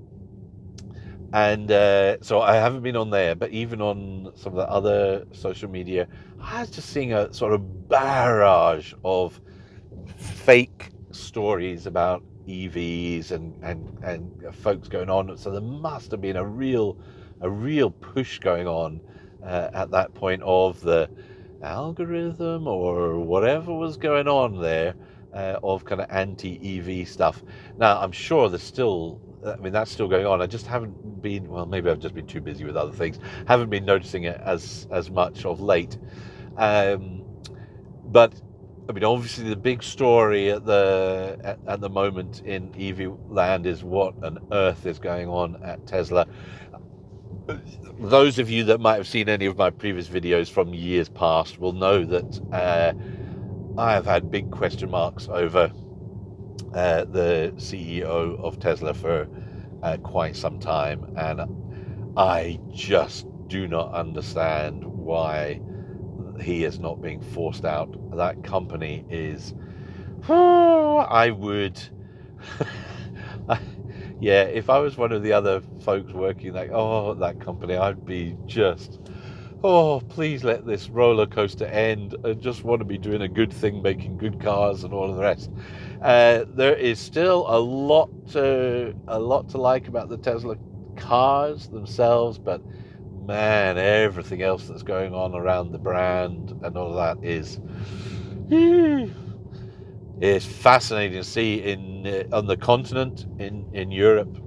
I haven't been on there, but even on some of the other social media, I was just seeing a sort of barrage of fake stories about EVs and folks going on. So there must have been a real push going on at that point of the algorithm or whatever was going on there, of kind of anti-EV stuff. Now I'm sure there's still, I mean, that's still going on. I just haven't been, well, maybe I've just been too busy with other things, haven't been noticing it as much of late. But I mean, obviously the big story at the moment in EV land is what on earth is going on at Tesla. Those of you that might have seen any of my previous videos from years past will know that I have had big question marks over the CEO of Tesla for quite some time, and I just do not understand why he is not being forced out. That company is, I would yeah, if I was one of the other folks working that company, I'd be just, please let this roller coaster end. I just want to be doing a good thing, making good cars and all of the rest. There is still a lot to like about the Tesla cars themselves, but man, everything else that's going on around the brand and all of that is it's fascinating to see on the continent in Europe.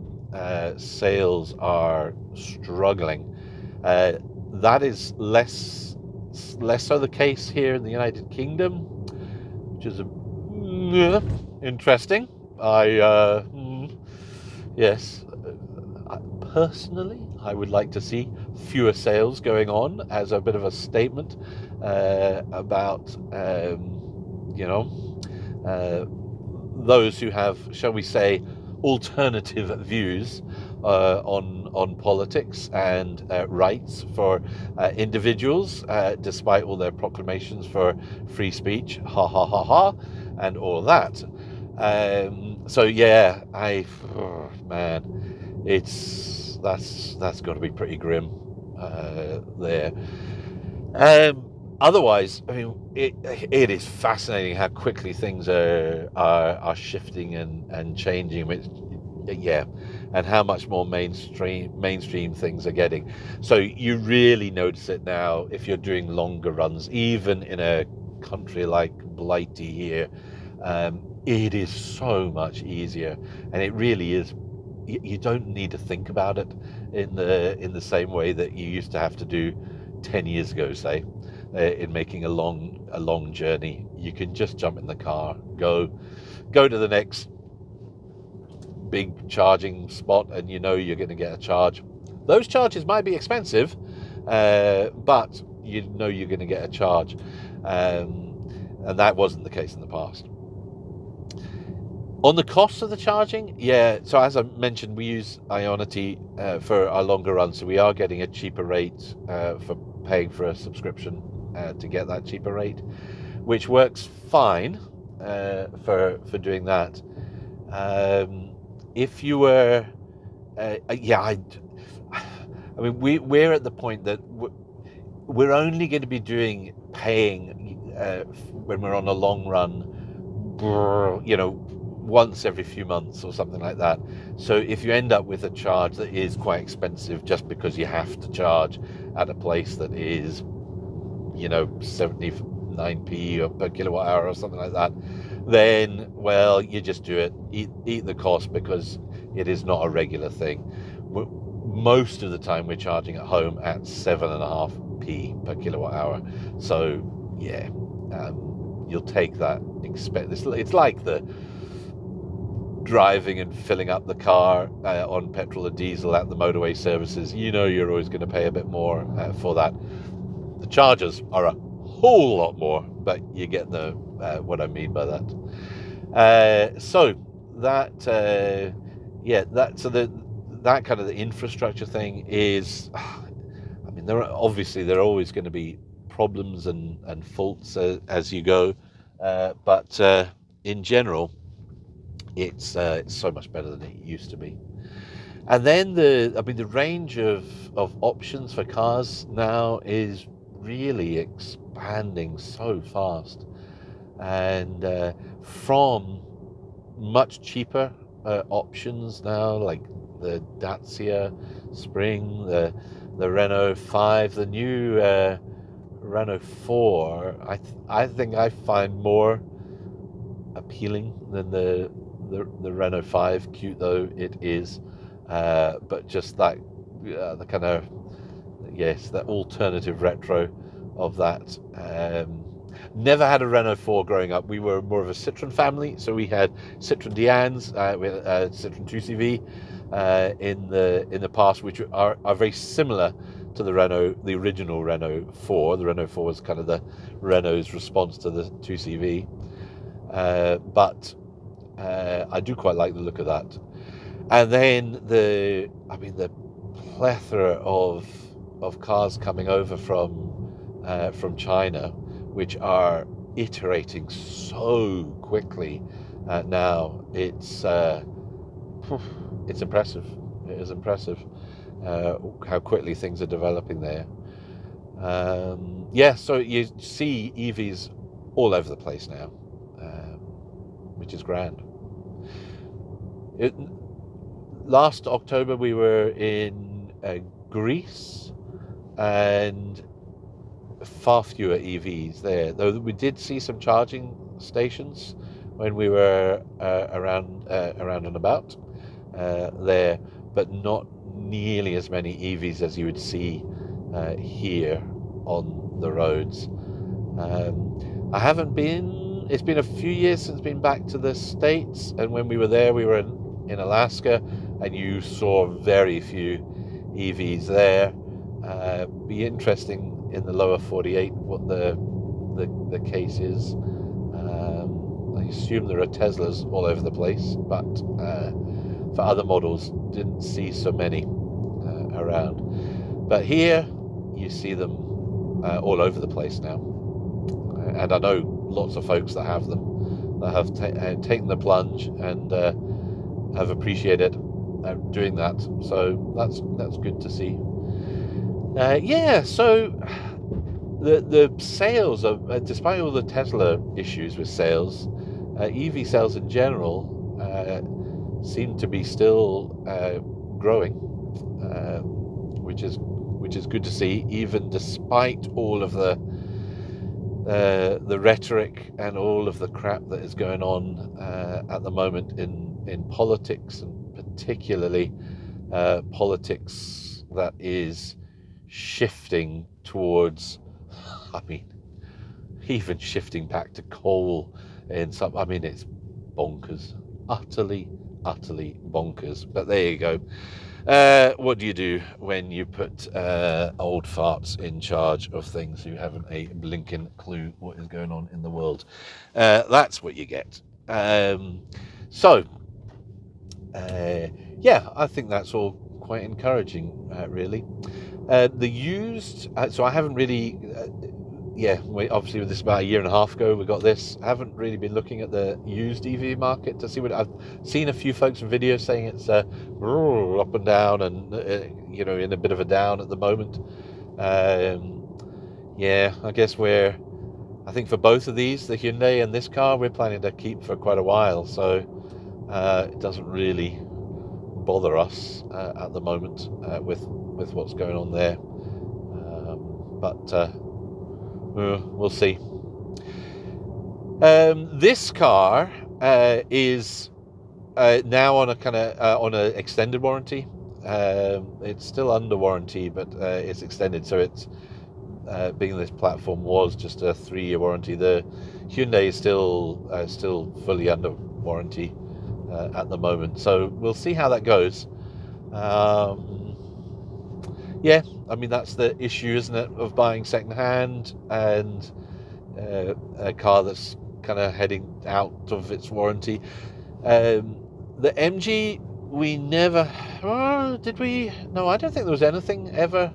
Sales are struggling. That is less so the case here in the United Kingdom, which is interesting. Yes. Personally, I would like to see fewer sales going on as a bit of a statement about, those who have, shall we say, alternative views on politics and rights for individuals, despite all their proclamations for free speech, ha ha ha ha, and all that. So yeah, man, that's got to be pretty grim there. Otherwise, I mean, it is fascinating how quickly things are shifting and changing. Yeah, and how much more mainstream things are getting. So you really notice it now if you're doing longer runs, even in a country like Blighty here. It is so much easier, and it really is. You don't need to think about it in the same way that you used to have to do 10 years ago, say, in making a long journey. You can just jump in the car, go to the next big charging spot, and you know you're going to get a charge. Those charges might be expensive, but you know you're going to get a charge, and that wasn't the case in the past. On the cost of the charging, yeah, so as I mentioned, we use Ioniq for our longer runs, so we are getting a cheaper rate for paying for a subscription to get that cheaper rate, which works fine for doing that. If you were, I mean, we're at the point that we're only going to be paying when we're on a long run, once every few months or something like that. So if you end up with a charge that is quite expensive just because you have to charge at a place that is 79p per kilowatt hour or something like that, then, well, you just do it, eat the cost, because it is not a regular thing. Most of the time we're charging at home at 7.5p per kilowatt hour. So yeah, you'll take that. It's like the driving and filling up the car on petrol or diesel at the motorway services. You're always going to pay a bit more for that. The charges are a whole lot more, but you get what I mean by that. So that that kind of the infrastructure thing is, I mean, there are always going to be problems and faults as you go, but in general, it's so much better than it used to be. And then the range of options for cars now is really expanding so fast, and from much cheaper options now, like the Dacia Spring, the Renault 5, the new Renault 4. I think I find more appealing than the Renault 5, cute though it is, but just that the kind of, yes, that alternative retro of that. Never had a Renault 4 growing up. We were more of a Citroën family, so we had Citroën Dians, we had Citroën 2CV in the past, which are very similar to the original Renault 4. The Renault 4 was kind of the Renault's response to the 2CV, but I do quite like the look of that. And then the plethora of cars coming over from China, which are iterating so quickly now. It's impressive. It is impressive how quickly things are developing there. So you see EVs all over the place now, which is grand. Last October we were in Greece, and far fewer EVs there, though we did see some charging stations when we were around and about there, but not nearly as many EVs as you would see here on the roads. I haven't been, it's been a few years since I've been back to the States, and when we were there we were in Alaska, and you saw very few EVs there. Be interesting in the lower 48 what the case is. I assume there are Teslas all over the place, but for other models, didn't see so many around. But here, you see them all over the place now. And I know lots of folks that have them, that have taken the plunge and have appreciated doing that. So that's good to see. So the sales of, despite all the Tesla issues with sales, EV sales in general seem to be still growing, which is good to see, even despite all of the rhetoric and all of the crap that is going on at the moment in politics, and particularly politics that is shifting towards, I mean, even shifting back to coal in some, I mean, it's bonkers, utterly bonkers. But there you go. What do you do when you put old farts in charge of things who haven't a blinking clue what is going on in the world? That's what you get. Yeah, I think that's all quite encouraging, really. The used, so I haven't really, obviously this is about a year and a half ago we got this. I haven't really been looking at the used EV market to see what, I've seen a few folks in videos saying it's up and down, and in a bit of a down at the moment. I guess I think for both of these, the Hyundai and this car, we're planning to keep for quite a while, so it doesn't really bother us at the moment with what's going on there, but we'll see. This car is now on a kind of on an extended warranty. It's still under warranty, but it's extended, so it's being this platform was just a 3-year warranty. The Hyundai is still fully under warranty at the moment, so we'll see how that goes. I mean, that's the issue, isn't it, of buying second-hand and a car that's kind of heading out of its warranty. The MG, we never... did we? No, I don't think there was anything ever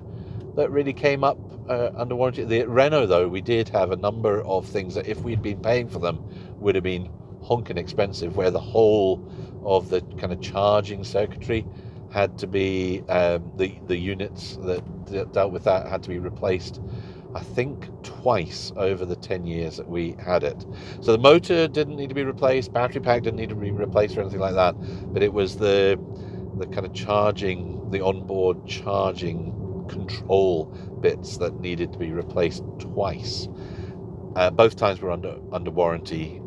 that really came up under warranty. The Renault, though, we did have a number of things that if we'd been paying for them would have been honking expensive, where the whole of the kind of charging circuitry had to be, the units that dealt with that had to be replaced, I think twice over the 10 years that we had it. So the motor didn't need to be replaced, battery pack didn't need to be replaced or anything like that, but it was the kind of charging, the onboard charging control bits that needed to be replaced twice. Both times were under warranty.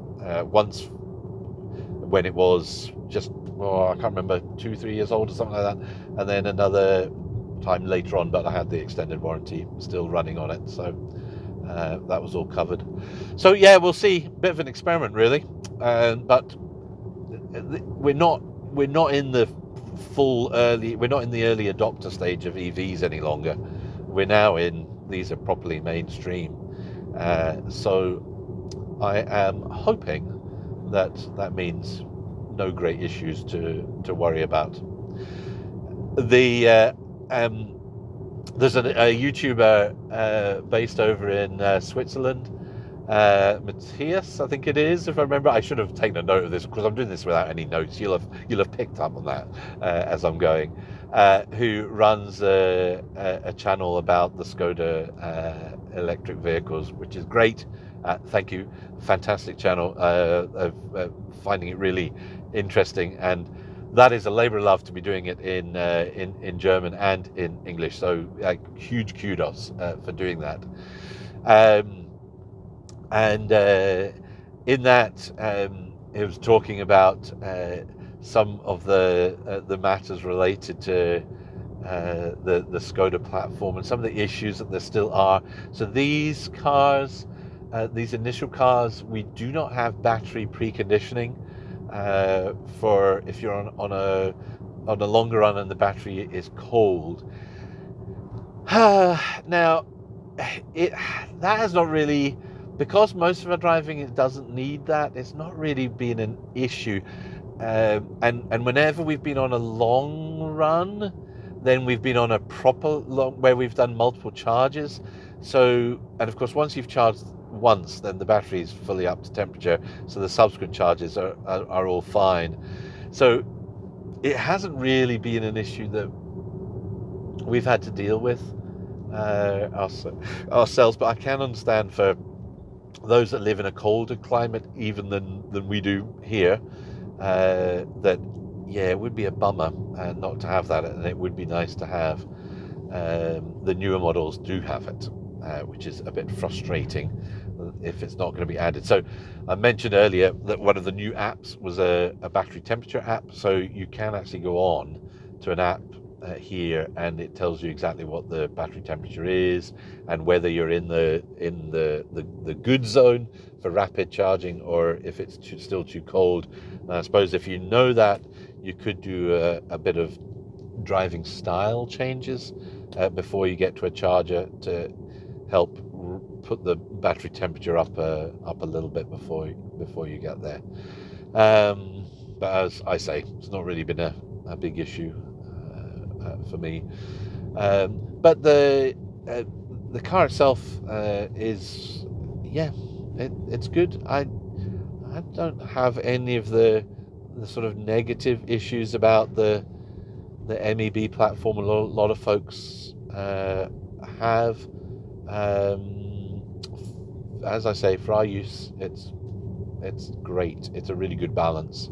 Once when it was just, I can't remember, 2-3 years old or something like that, and then another time later on, but I had the extended warranty still running on it, so that was all covered. So yeah, we'll see. Bit of an experiment, really, but we're not in the early adopter stage of EVs any longer. We're now these are properly mainstream, so I am hoping that means no great issues to worry about. There's a YouTuber based over in Switzerland, Matthias, I think it is, if I remember. I should have taken a note of this because I'm doing this without any notes. You'll have picked up on that as I'm going. Who runs a channel about the Skoda electric vehicles, which is great. Thank you, fantastic channel. Finding it really interesting, and that is a labour of love to be doing it in German and in English. So huge kudos for doing that. In that, it was talking about some of the matters related to the Skoda platform and some of the issues that there still are. So these cars, these initial cars, we do not have battery preconditioning. for if you're on a longer run and the battery is cold. Now, that has not really, because most of our driving it doesn't need that. It's not really been an issue, and whenever we've been on a long run, then we've been on a proper long where we've done multiple charges. So, and of course, once you've charged once, then the battery is fully up to temperature. So the subsequent charges are all fine. So it hasn't really been an issue that we've had to deal with ourselves. But I can understand for those that live in a colder climate, even than we do here, that it would be a bummer not to have that, and it would be nice to have. The newer models do have it, which is a bit frustrating if it's not going to be added. So I mentioned earlier that one of the new apps was a battery temperature app, so you can actually go on to an app here, and it tells you exactly what the battery temperature is and whether you're in the good zone for rapid charging or if it's still too cold. And I suppose if you know that, you could do a bit of driving style changes before you get to a charger to help put the battery temperature up a little bit before you get there. But as I say, it's not really been a big issue for me. But the car itself is, it's good. I don't have any of the sort of negative issues about the MEB platform. A lot of folks have. As I say, for our use, it's great. It's a really good balance.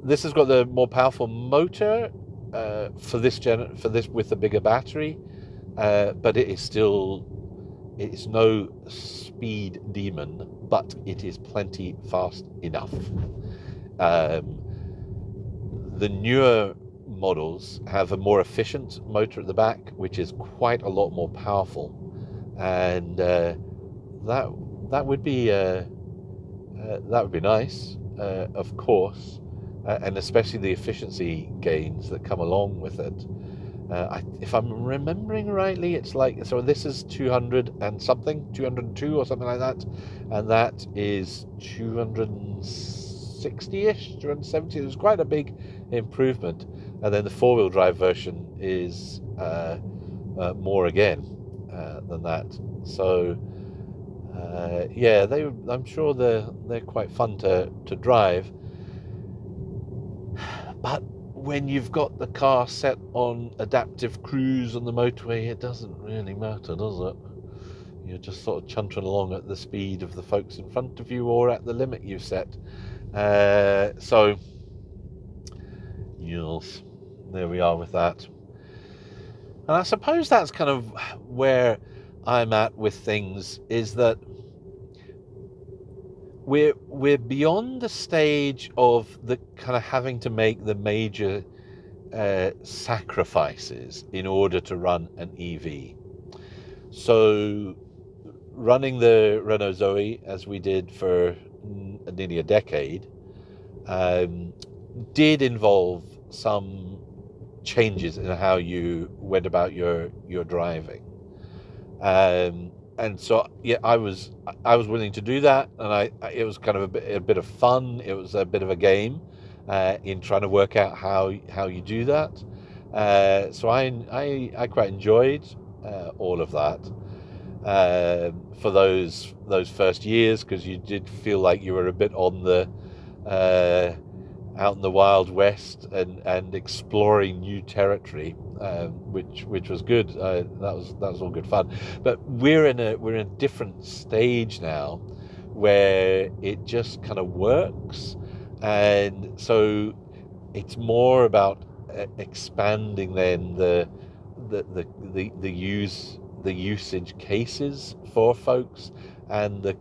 This has got the more powerful motor for this with the bigger battery, but it's no speed demon, but it is plenty fast enough. The newer models have a more efficient motor at the back, which is quite a lot more powerful, and that would be nice, of course, and especially the efficiency gains that come along with it. If I'm remembering rightly, it's like, so this is 200 and something, 202 or something like that, and that is 260-ish, 270. It was quite a big improvement. And then the four-wheel drive version is more again than that. So I'm sure they're quite fun to drive. But when you've got the car set on adaptive cruise on the motorway, it doesn't really matter, does it? You're just sort of chuntering along at the speed of the folks in front of you or at the limit you've set. So, yes, there we are with that. And I suppose that's kind of where I'm at with things, is that we're beyond the stage of the kind of having to make the major sacrifices in order to run an EV. So running the Renault Zoe, as we did for nearly a decade, did involve some changes in how you went about your driving. And so I was willing to do that, and it was kind of a bit of fun. It was a bit of a game in trying to work out how you do that. So I quite enjoyed all of that for those first years, because you did feel like you were a bit on the out in the Wild West and exploring new territory, which was good. That was all good fun. But we're in a different stage now, where it just kind of works, and so it's more about expanding then the usage cases for folks, and the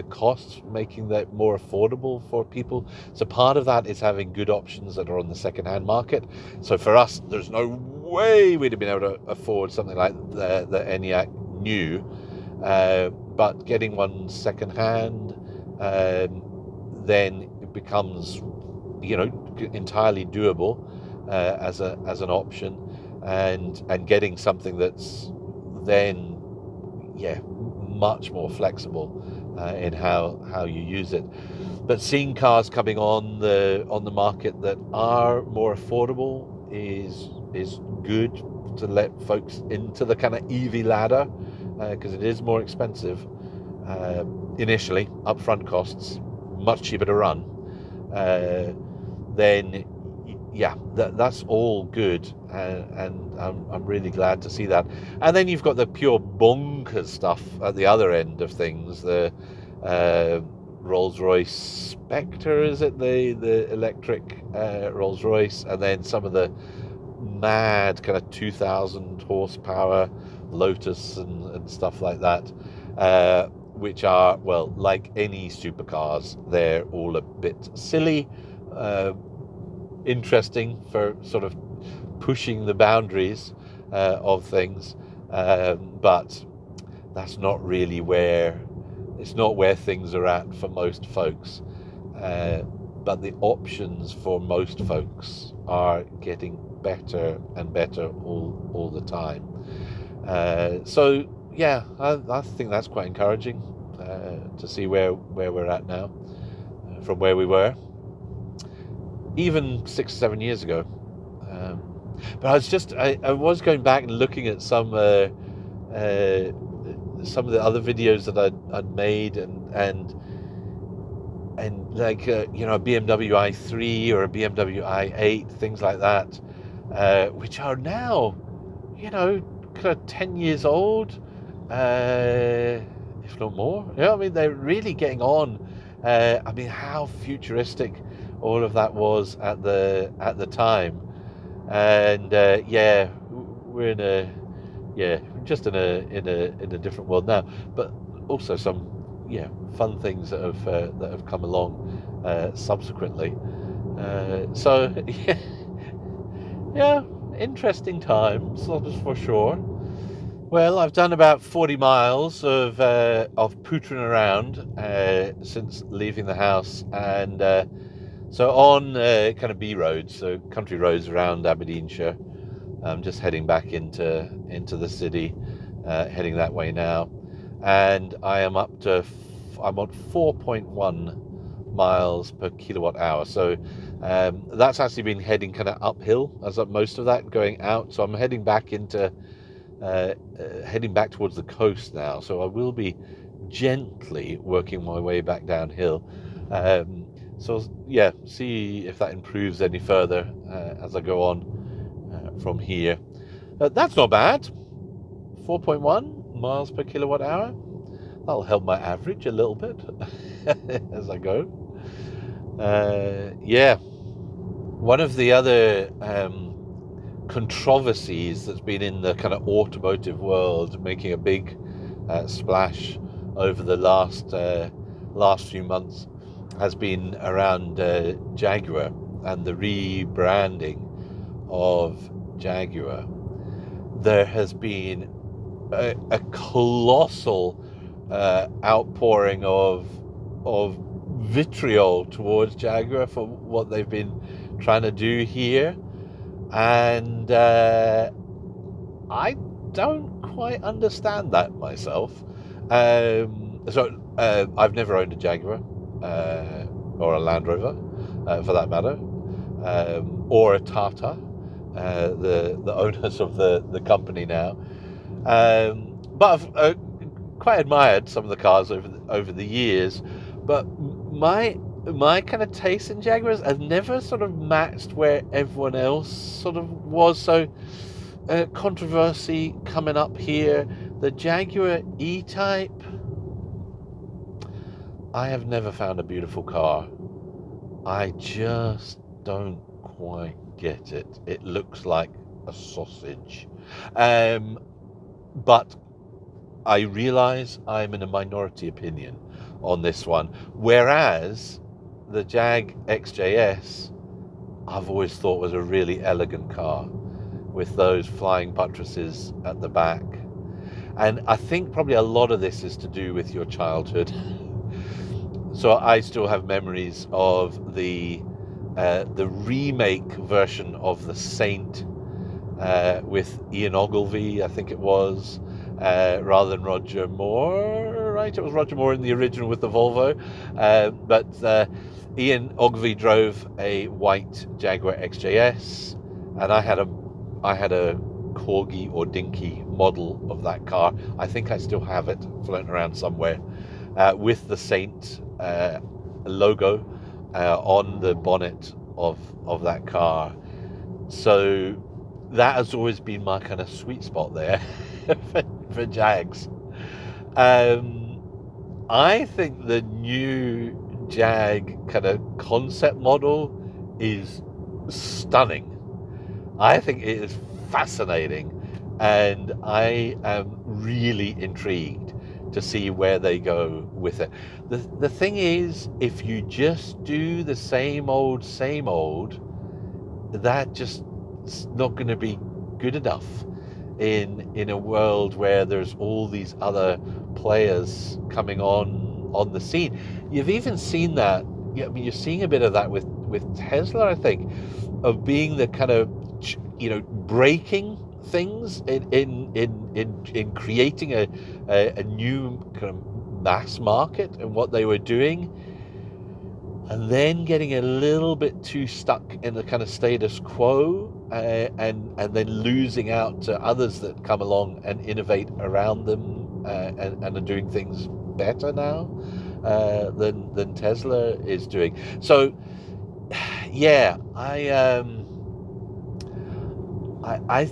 costs, making that more affordable for people. So part of that is having good options that are on the second-hand market. So for us, there's no way we'd have been able to afford something like the Enyaq new, but getting one second-hand then it becomes, entirely doable as an option, and getting something that's then, much more flexible in how you use it. But seeing cars coming on the market that are more affordable is good to let folks into the kind of EV ladder, because it is more expensive initially, upfront costs, much cheaper to run. Then that's all good, and I'm really glad to see that. And then you've got the pure bonkers stuff at the other end of things, the Rolls-Royce Spectre, is it, the electric Rolls-Royce, and then some of the mad kind of 2,000 horsepower Lotus and stuff like that, which are, well, like any supercars, they're all a bit silly, interesting for sort of pushing the boundaries of things, but that's not really where things are at for most folks. But the options for most folks are getting better and better all the time. So yeah, I think that's quite encouraging to see where we're at now from where we were even 6 or 7 years ago. But I was going back and looking at some of the other videos that I'd made, and like a BMW i3 or a BMW i8, things like that, which are now kind of 10 years old, if not more. I mean, they're really getting on. I mean, how futuristic all of that was at the time, and we're just in a different world now, but also some fun things that have come along subsequently. So interesting times, that's for sure. Well, I've done about 40 miles of pootering around since leaving the house, and so on kind of B roads, so country roads around Aberdeenshire. I'm just heading back into the city, heading that way now, and I'm on 4.1 miles per kilowatt hour. So that's actually been heading kind of uphill as most of that going out. So I'm heading back towards the coast now. So I will be gently working my way back downhill. So see if that improves any further as I go on from here. That's not bad. 4.1 miles per kilowatt hour. That'll help my average a little bit as I go. One of the other controversies that's been in the kind of automotive world, making a big splash over the last few months, has been around Jaguar and the rebranding of Jaguar. There has been a colossal outpouring of vitriol towards Jaguar for what they've been trying to do here, and I don't quite understand that myself. So I've never owned a Jaguar or a Land Rover for that matter, or a Tata, the owners of the company now, but I've quite admired some of the cars over the years, but my kind of taste in Jaguars has never sort of matched where everyone else sort of was. So controversy coming up here, the Jaguar E-Type, I have never found a beautiful car. I just don't quite get it. It looks like a sausage, but I realise I'm in a minority opinion on this one, whereas the Jag XJS I've always thought was a really elegant car with those flying buttresses at the back. And I think probably a lot of this is to do with your childhood. So I still have memories of the remake version of the Saint with Ian Ogilvy, I think it was, rather than Roger Moore, right? It was Roger Moore in the original with the Volvo, but Ian Ogilvy drove a white Jaguar XJS, and I had a Corgi or Dinky model of that car. I think I still have it floating around somewhere, with the Saint logo on the bonnet of that car. So that has always been my kind of sweet spot there for Jags. I think the new Jag kind of concept model is stunning. I think it is fascinating, and I am really intrigued to see where they go with it. The thing is, if you just do the same old, that just is not going to be good enough in a world where there's all these other players coming on the scene. You've even seen that. I mean, you're seeing a bit of that with Tesla, I think, of being the kind of, breaking things in creating a new kind of mass market and what they were doing, and then getting a little bit too stuck in the kind of status quo, and then losing out to others that come along and innovate around them, and are doing things better now than Tesla is doing. So yeah, I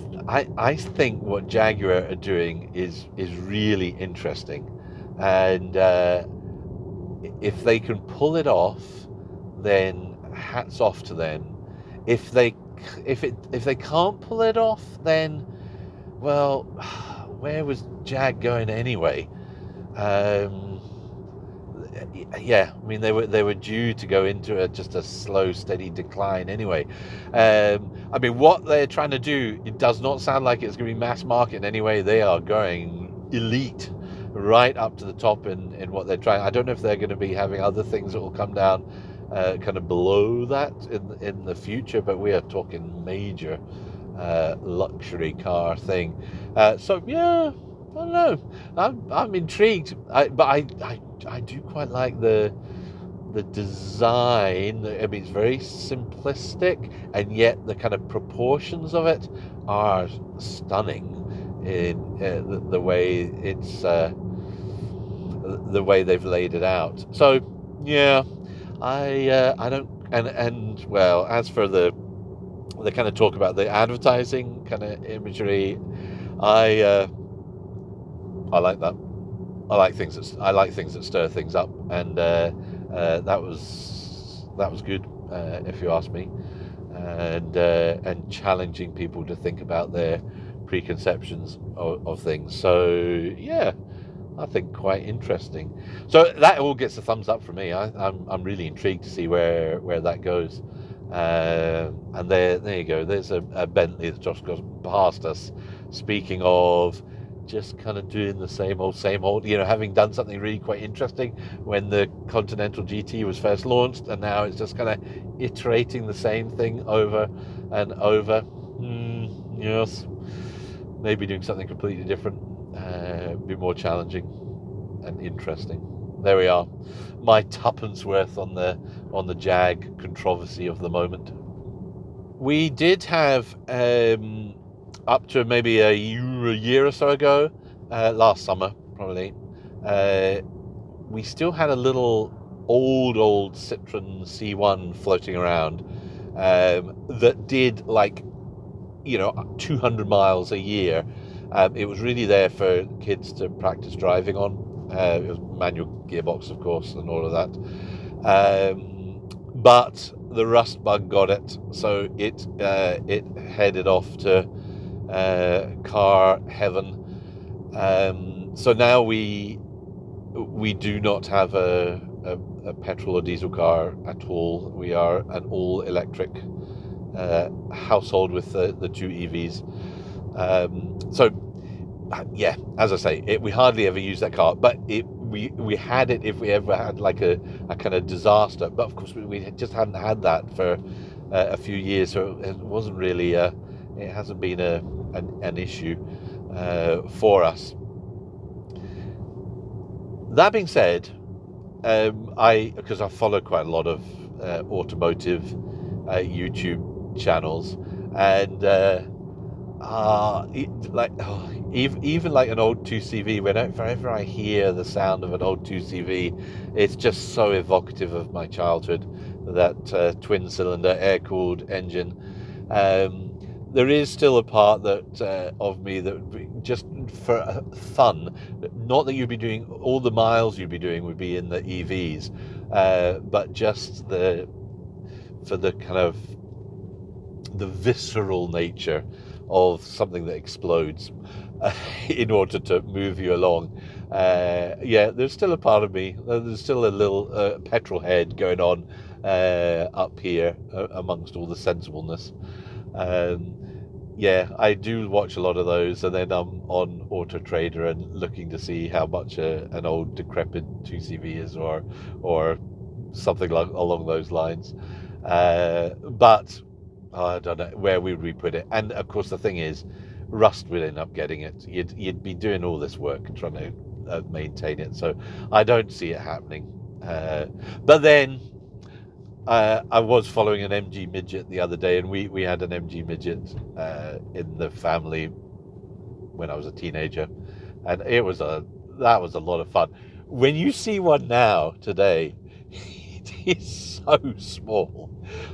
think what Jaguar are doing is really interesting, and if they can pull it off, then hats off to them. If they can't pull it off, then, well, where was Jag going anyway? Yeah, I mean, they were due to go into just a slow, steady decline anyway. I mean, what they're trying to do, it does not sound like it's going to be mass market in any way. They are going elite right up to the top in what they're trying. I don't know if they're going to be having other things that will come down kind of below that in the future, but we are talking major luxury car thing. So yeah, I don't know. I'm intrigued. But I do quite like the design. I mean, it's very simplistic, and yet the kind of proportions of it are stunning in the way it's the way they've laid it out. So yeah, I don't, and well, as for the kind of talk about the advertising kind of imagery, I like that. I like things that stir things up, and that was good, if you ask me, and challenging people to think about their preconceptions of things. So yeah, I think quite interesting. So that all gets a thumbs up from me. I'm really intrigued to see where that goes. And there you go. There's a Bentley that just goes past us. Speaking of just kind of doing the same old, having done something really quite interesting when the Continental GT was first launched, and now it's just kind of iterating the same thing over and over. Yes, maybe doing something completely different, be more challenging and interesting. There we are, my tuppence worth on the Jag controversy of the moment. We did have up to maybe a year or so ago, last summer probably, we still had a little old Citroen C1 floating around, that did 200 miles a year. It was really there for kids to practice driving on. It was manual gearbox, of course, and all of that. But the rust bug got it, so it headed off to car heaven. So now we do not have a petrol or diesel car at all. We are an all electric household with the two EVs. So yeah, as I say, we hardly ever use that car, but we had it if we ever had like a kind of disaster. But of course, we just hadn't had that for a few years, so it wasn't really. It hasn't been an issue for us. That being said, because I follow quite a lot of automotive YouTube channels, and even like an old 2CV, whenever I hear the sound of an old 2CV, it's just so evocative of my childhood. That twin-cylinder air-cooled engine. There is still a part that of me that would be just for fun. Not that you'd be doing all the miles you'd be doing would be in the EVs, but just for the kind of the visceral nature of something that explodes in order to move you along. There's still a part of me. There's still a little petrol head going on up here amongst all the sensibleness. I do watch a lot of those, and then I'm on Auto Trader and looking to see how much an old decrepit 2CV is, or something along those lines. But I don't know, where would we put it? And of course, the thing is, rust would end up getting it. You'd be doing all this work trying to maintain it, so I don't see it happening. But then I was following an MG midget the other day, and we had an MG midget in the family when I was a teenager, and that was a lot of fun. When you see one now today, it is so small.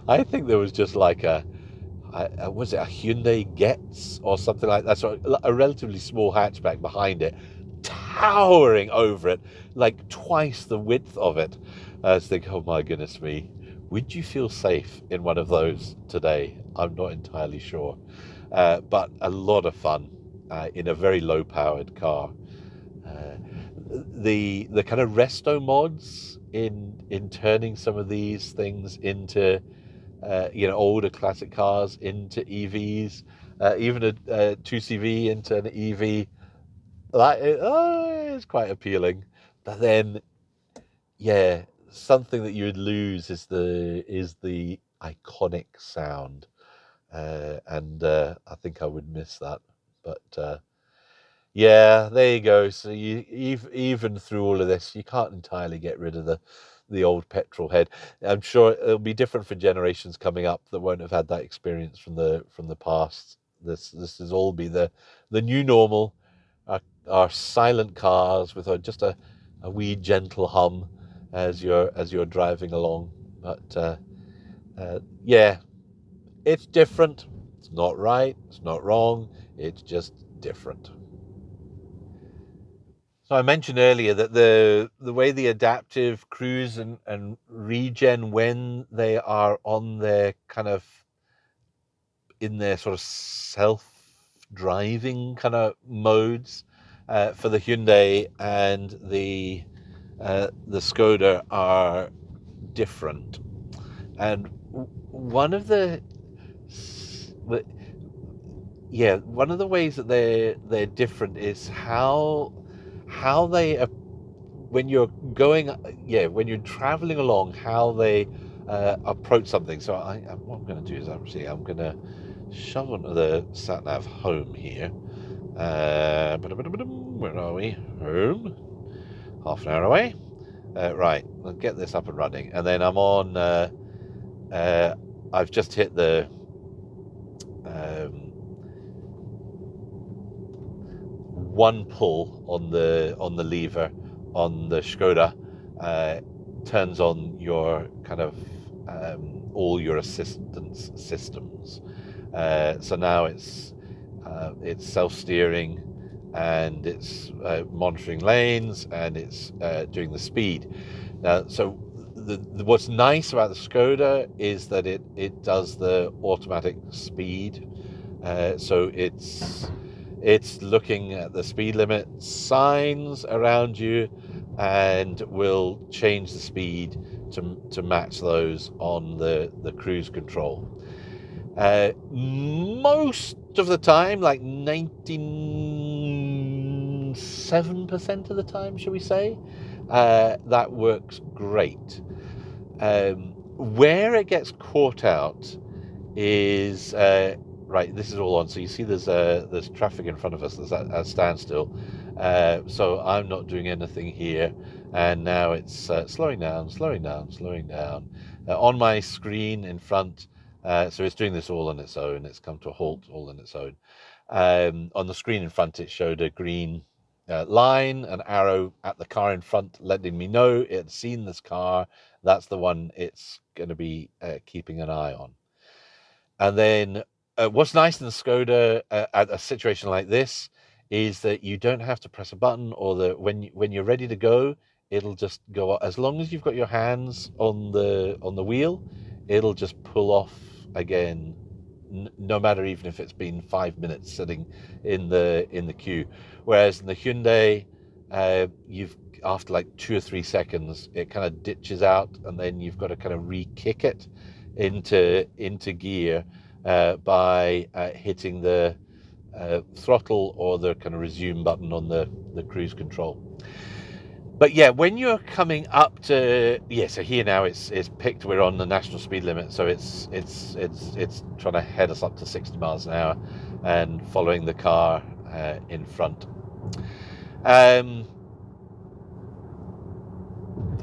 I think there was just like was it a Hyundai Getz or something like that? So a relatively small hatchback behind it, towering over it, like twice the width of it. I was thinking, oh my goodness me, would you feel safe in one of those today? I'm not entirely sure, but a lot of fun in a very low-powered car. The kind of resto mods in turning some of these things into older classic cars into EVs, even a 2CV into an EV, it's quite appealing. But then, something that you would lose is the iconic sound, and I think I would miss that. But there you go. So you even through all of this, you can't entirely get rid of the old petrol head. I'm sure it'll be different for generations coming up that won't have had that experience from the past. This is all be the new normal. Our silent cars with just a wee gentle hum as you're driving along. But it's different. It's not right. It's not wrong. It's just different. So I mentioned earlier that the way the adaptive cruise and regen, when they are on their kind of in their sort of self-driving kind of modes for the Hyundai and the Skoda are different. And one of the ways that they're different is how they when you're traveling along, how they approach something. So what I'm going to do is I'm going to shove onto the sat nav home here. Where are we? Home. Half an hour away. Right, I'll get this up and running, and then I'm on. I've just hit the one pull on the lever on the Skoda turns on your kind of all your assistance systems. So now it's self-steering, and it's monitoring lanes, and it's doing the speed. Now, so what's nice about the Skoda is that it does the automatic speed. So it's looking at the speed limit signs around you and will change the speed to match those on the cruise control. Most of the time, like 97% of the time, shall we say, that works great. Where it gets caught out is right. This is all on, so you see there's traffic in front of us. There's a standstill, so I'm not doing anything here, and now it's slowing down, slowing down, slowing down on my screen in front. So it's doing this all on its own. It's come to a halt all on its own. On the screen in front, it showed a green line, an arrow at the car in front, letting me know it had seen this car. That's the one it's going to be keeping an eye on. And then what's nice in the Skoda at a situation like this is that you don't have to press a button, or when you're ready to go, it'll just go. As long as you've got your hands on the wheel, it'll just pull off again, no matter even if it's been 5 minutes sitting in the queue. Whereas in the Hyundai, you've after like 2 or 3 seconds, it kind of ditches out, and then you've got to kind of re-kick it into gear by hitting the throttle or the kind of resume button on the cruise control. But yeah, when you're coming up to so here now it's picked. We're on the national speed limit, so it's trying to head us up to 60 miles an hour, and following the car in front.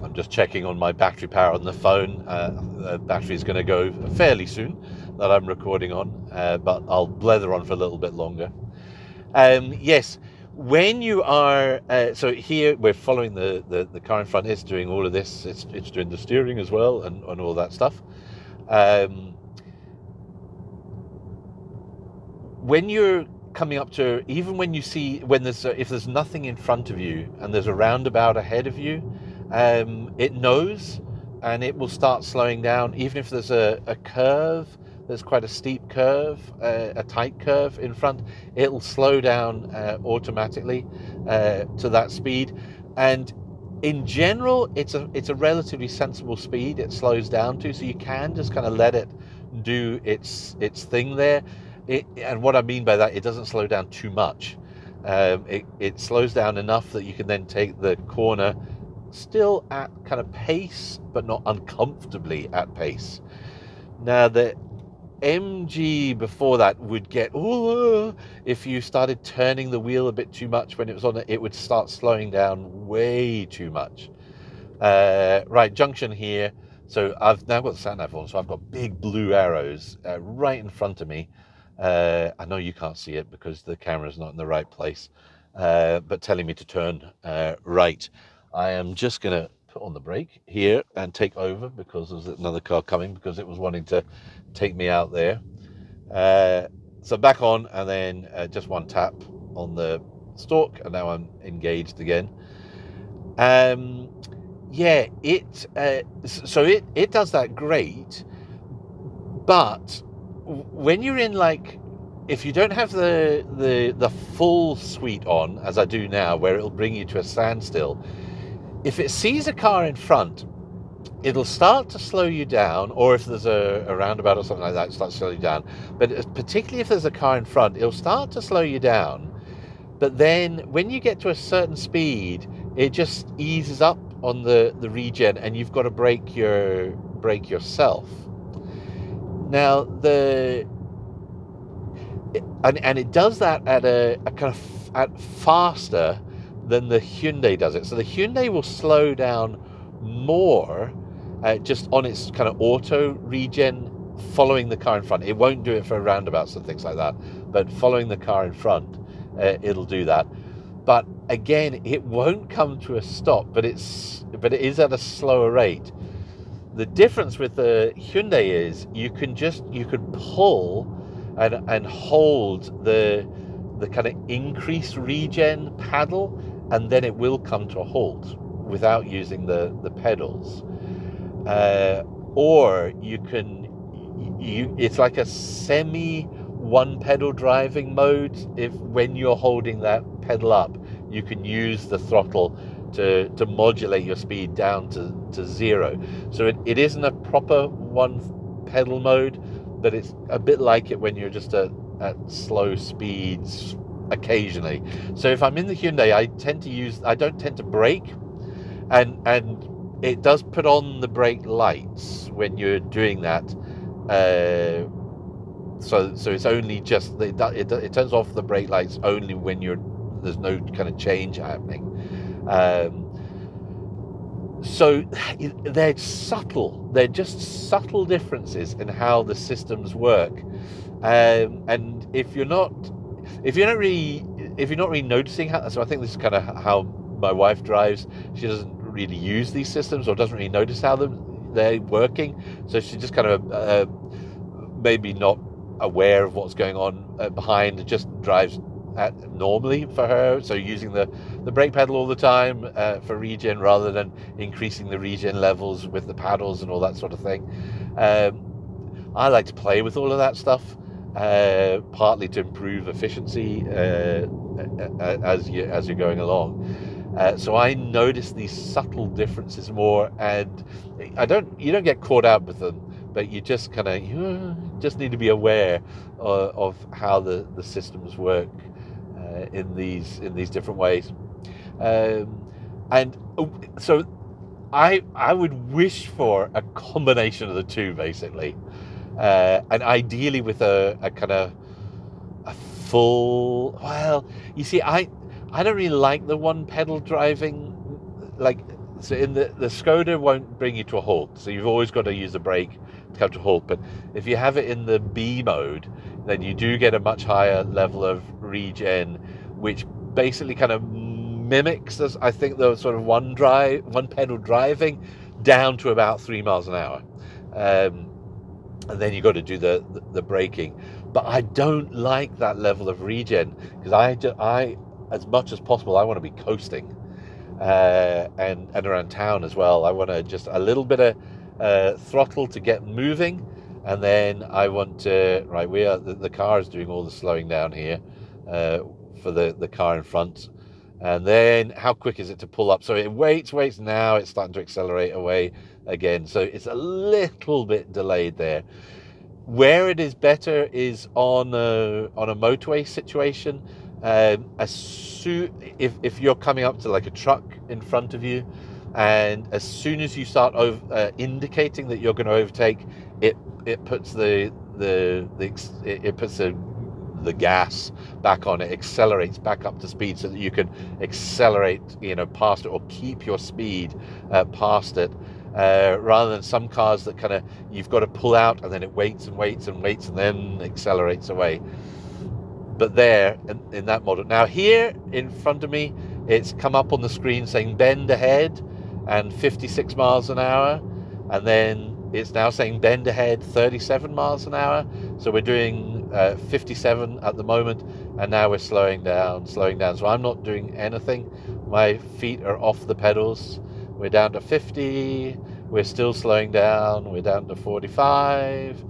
I'm just checking on my battery power on the phone. The battery is going to go fairly soon that I'm recording on, but I'll blether on for a little bit longer. Yes. When you are so here, we're following the car in front. It's doing all of this. It's doing the steering as well, and all that stuff. When you're coming up to, even when you see if there's nothing in front of you and there's a roundabout ahead of you, it knows, and it will start slowing down. Even if there's a curve, there's quite a steep curve, a tight curve in front, it'll slow down automatically to that speed. And in general, it's a relatively sensible speed it slows down to, so you can just kind of let it do its thing there. And what I mean by that, it doesn't slow down too much. It slows down enough that you can then take the corner still at kind of pace, but not uncomfortably at pace. Now, the MG before that would get, if you started turning the wheel a bit too much when it was on it, it would start slowing down way too much. Right, junction here. So I've now got the sat nav on, so I've got big blue arrows right in front of me. I know you can't see it because the camera's not in the right place, but telling me to turn right. I am just going to put on the brake here and take over because there's another car coming, because it was wanting to take me out there. So back on, and then just one tap on the stalk, and now I'm engaged again. It does that great, but when you're in, like, if you don't have the full suite on, as I do now, where it'll bring you to a standstill, if it sees a car in front, it'll start to slow you down, or if there's a roundabout or something like that, it starts to slow you down. But particularly if there's a car in front, it'll start to slow you down. But then when you get to a certain speed, it just eases up on the regen, and you've got to brake yourself. Now it does that at a kind of at faster than the Hyundai does it. So the Hyundai will slow down more just on its kind of auto regen, following the car in front. It won't do it for roundabouts and things like that, but following the car in front, it'll do that. But again, it won't come to a stop, but it is at a slower rate. The difference with the Hyundai is you could pull and hold the kind of increased regen paddle, and then it will come to a halt without using the pedals. Or it's like a semi one pedal driving mode. If when you're holding that pedal up, you can use the throttle to modulate your speed down to zero. So it isn't a proper one pedal mode, but it's a bit like it when you're just at slow speeds occasionally. So if I'm in the Hyundai, I don't tend to brake, and it does put on the brake lights when you're doing that. So it's only just it turns off the brake lights only when there's no kind of change happening. So they're subtle. They're just subtle differences in how the systems work. And if you're not really noticing how, so I think this is kind of how my wife drives. She doesn't really use these systems or doesn't really notice how they're working. So she just kind of maybe not aware of what's going on behind. It just drives normally for her. So using the brake pedal all the time for regen rather than increasing the regen levels with the paddles and all that sort of thing. I like to play with all of that stuff, partly to improve efficiency as you're going along. So I notice these subtle differences more, and you don't get caught out with them, but you just kind of just need to be aware of how the systems work in these different ways. And so I would wish for a combination of the two, basically, and ideally with a kind of a full. Well, you see, I don't really like the one pedal driving. Like, so in the Skoda won't bring you to a halt, so you've always got to use the brake to come to a halt. But if you have it in the B mode, then you do get a much higher level of regen, which basically kind of mimics, I think, the sort of one pedal driving down to about 3 miles an hour. And then you've got to do the braking. But I don't like that level of regen, because I as much as possible, I want to be coasting, and around town as well. I want to just a little bit of throttle to get moving, and then I want to, the car is doing all the slowing down here for the car in front, and then how quick is it to pull up? So it waits, now it's starting to accelerate away again, so it's a little bit delayed there. Where it is better is on a motorway situation. If you're coming up to like a truck in front of you, and as soon as you start indicating that you're going to overtake, it puts the gas back on. It accelerates back up to speed so that you can accelerate, past it, or keep your speed past it, rather than some cars that kind of you've got to pull out and then it waits and then accelerates away. But there, in that model, now here in front of me, it's come up on the screen saying bend ahead and 56 miles an hour, and then it's now saying bend ahead 37 miles an hour. So we're doing 57 at the moment, and now we're slowing down. So I'm not doing anything. My feet are off the pedals. We're down to 50. We're still slowing down. We're down to 45.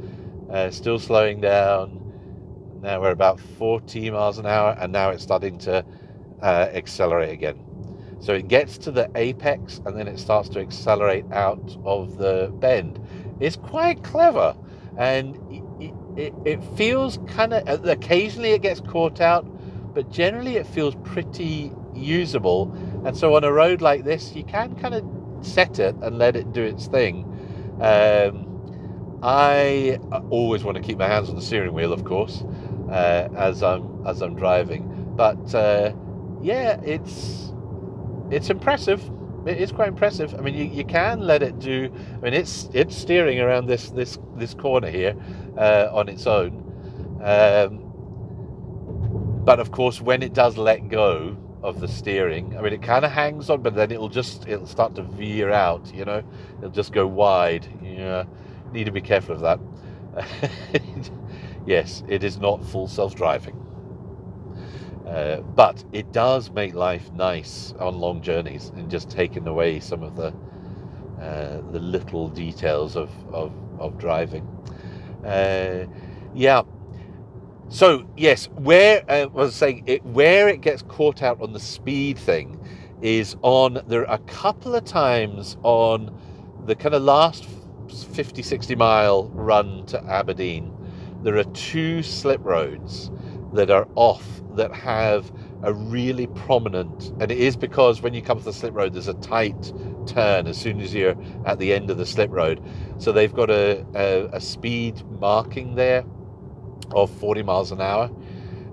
Still slowing down. Now we're about 40 miles an hour, and now it's starting to accelerate again. So it gets to the apex, and then it starts to accelerate out of the bend. It's quite clever, and it feels kind of, occasionally it gets caught out, but generally it feels pretty usable. And so on a road like this, you can kind of set it and let it do its thing. I always want to keep my hands on the steering wheel, of course, as I'm driving. But yeah, it's impressive. It is quite impressive. I mean, you can let it do. I mean, it's steering around this corner here on its own. But of course, when it does let go of the steering, I mean, it kind of hangs on, but then it'll start to veer out. It'll just go wide. Need to be careful of that. Yes, it is not full self-driving, but it does make life nice on long journeys, and just taking away some of the little details of driving. Yeah. So yes, where it gets caught out on the speed thing is there are a couple of times on the kind of last 50-60 mile run to Aberdeen. There are 2 slip roads that are off that have a really prominent, and it is because when you come to the slip road, there's a tight turn as soon as you're at the end of the slip road. So they've got a speed marking there of 40 miles an hour,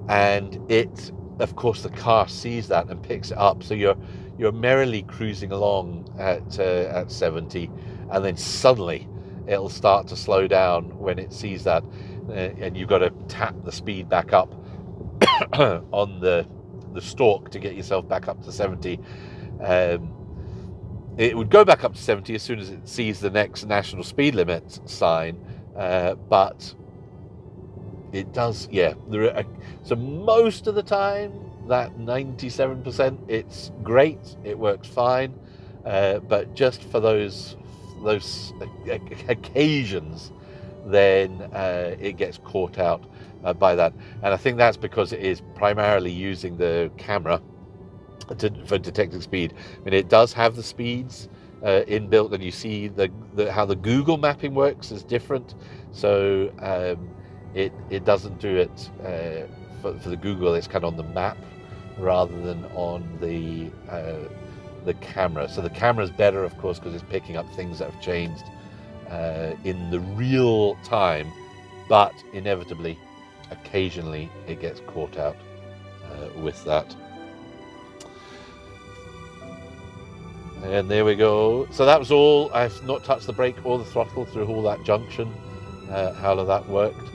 and it, of course, the car sees that and picks it up. So you're merrily cruising along at 70, and then suddenly it'll start to slow down when it sees that, and you've got to tap the speed back up on the stalk to get yourself back up to 70. It would go back up to 70 as soon as it sees the next national speed limit sign, but it does, yeah. So most of the time, that 97%, it's great, it works fine, but just for those occasions, then it gets caught out by that. And I think that's because it is primarily using the camera for detecting speed. I mean, it does have the speeds inbuilt, and you see how the Google mapping works is different. So it doesn't do it for the Google. It's kind of on the map rather than on the camera. So the camera is better, of course, because it's picking up things that have changed in the real time, but inevitably, occasionally, it gets caught out with that. And there we go. So that was all. I've not touched the brake or the throttle through all that junction. How that worked.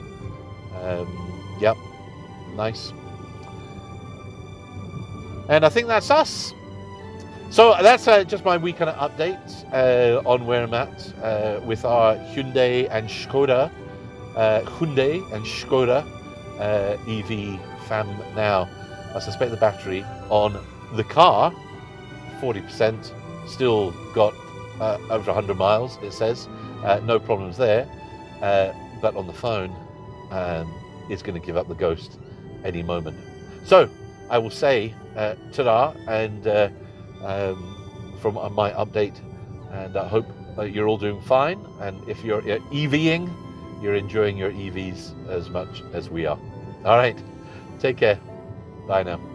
Yep, nice. And I think that's us. So that's just my week kind of update on where I'm at with our Hyundai and Skoda EV fam now. I suspect the battery on the car, 40%, still got over 100 miles, it says. No problems there. But on the phone, it's going to give up the ghost any moment. So I will say ta-da, and from my update, and I hope you're all doing fine, and if you're EVing, you're enjoying your EVs as much as we are. All right, take care. Bye now.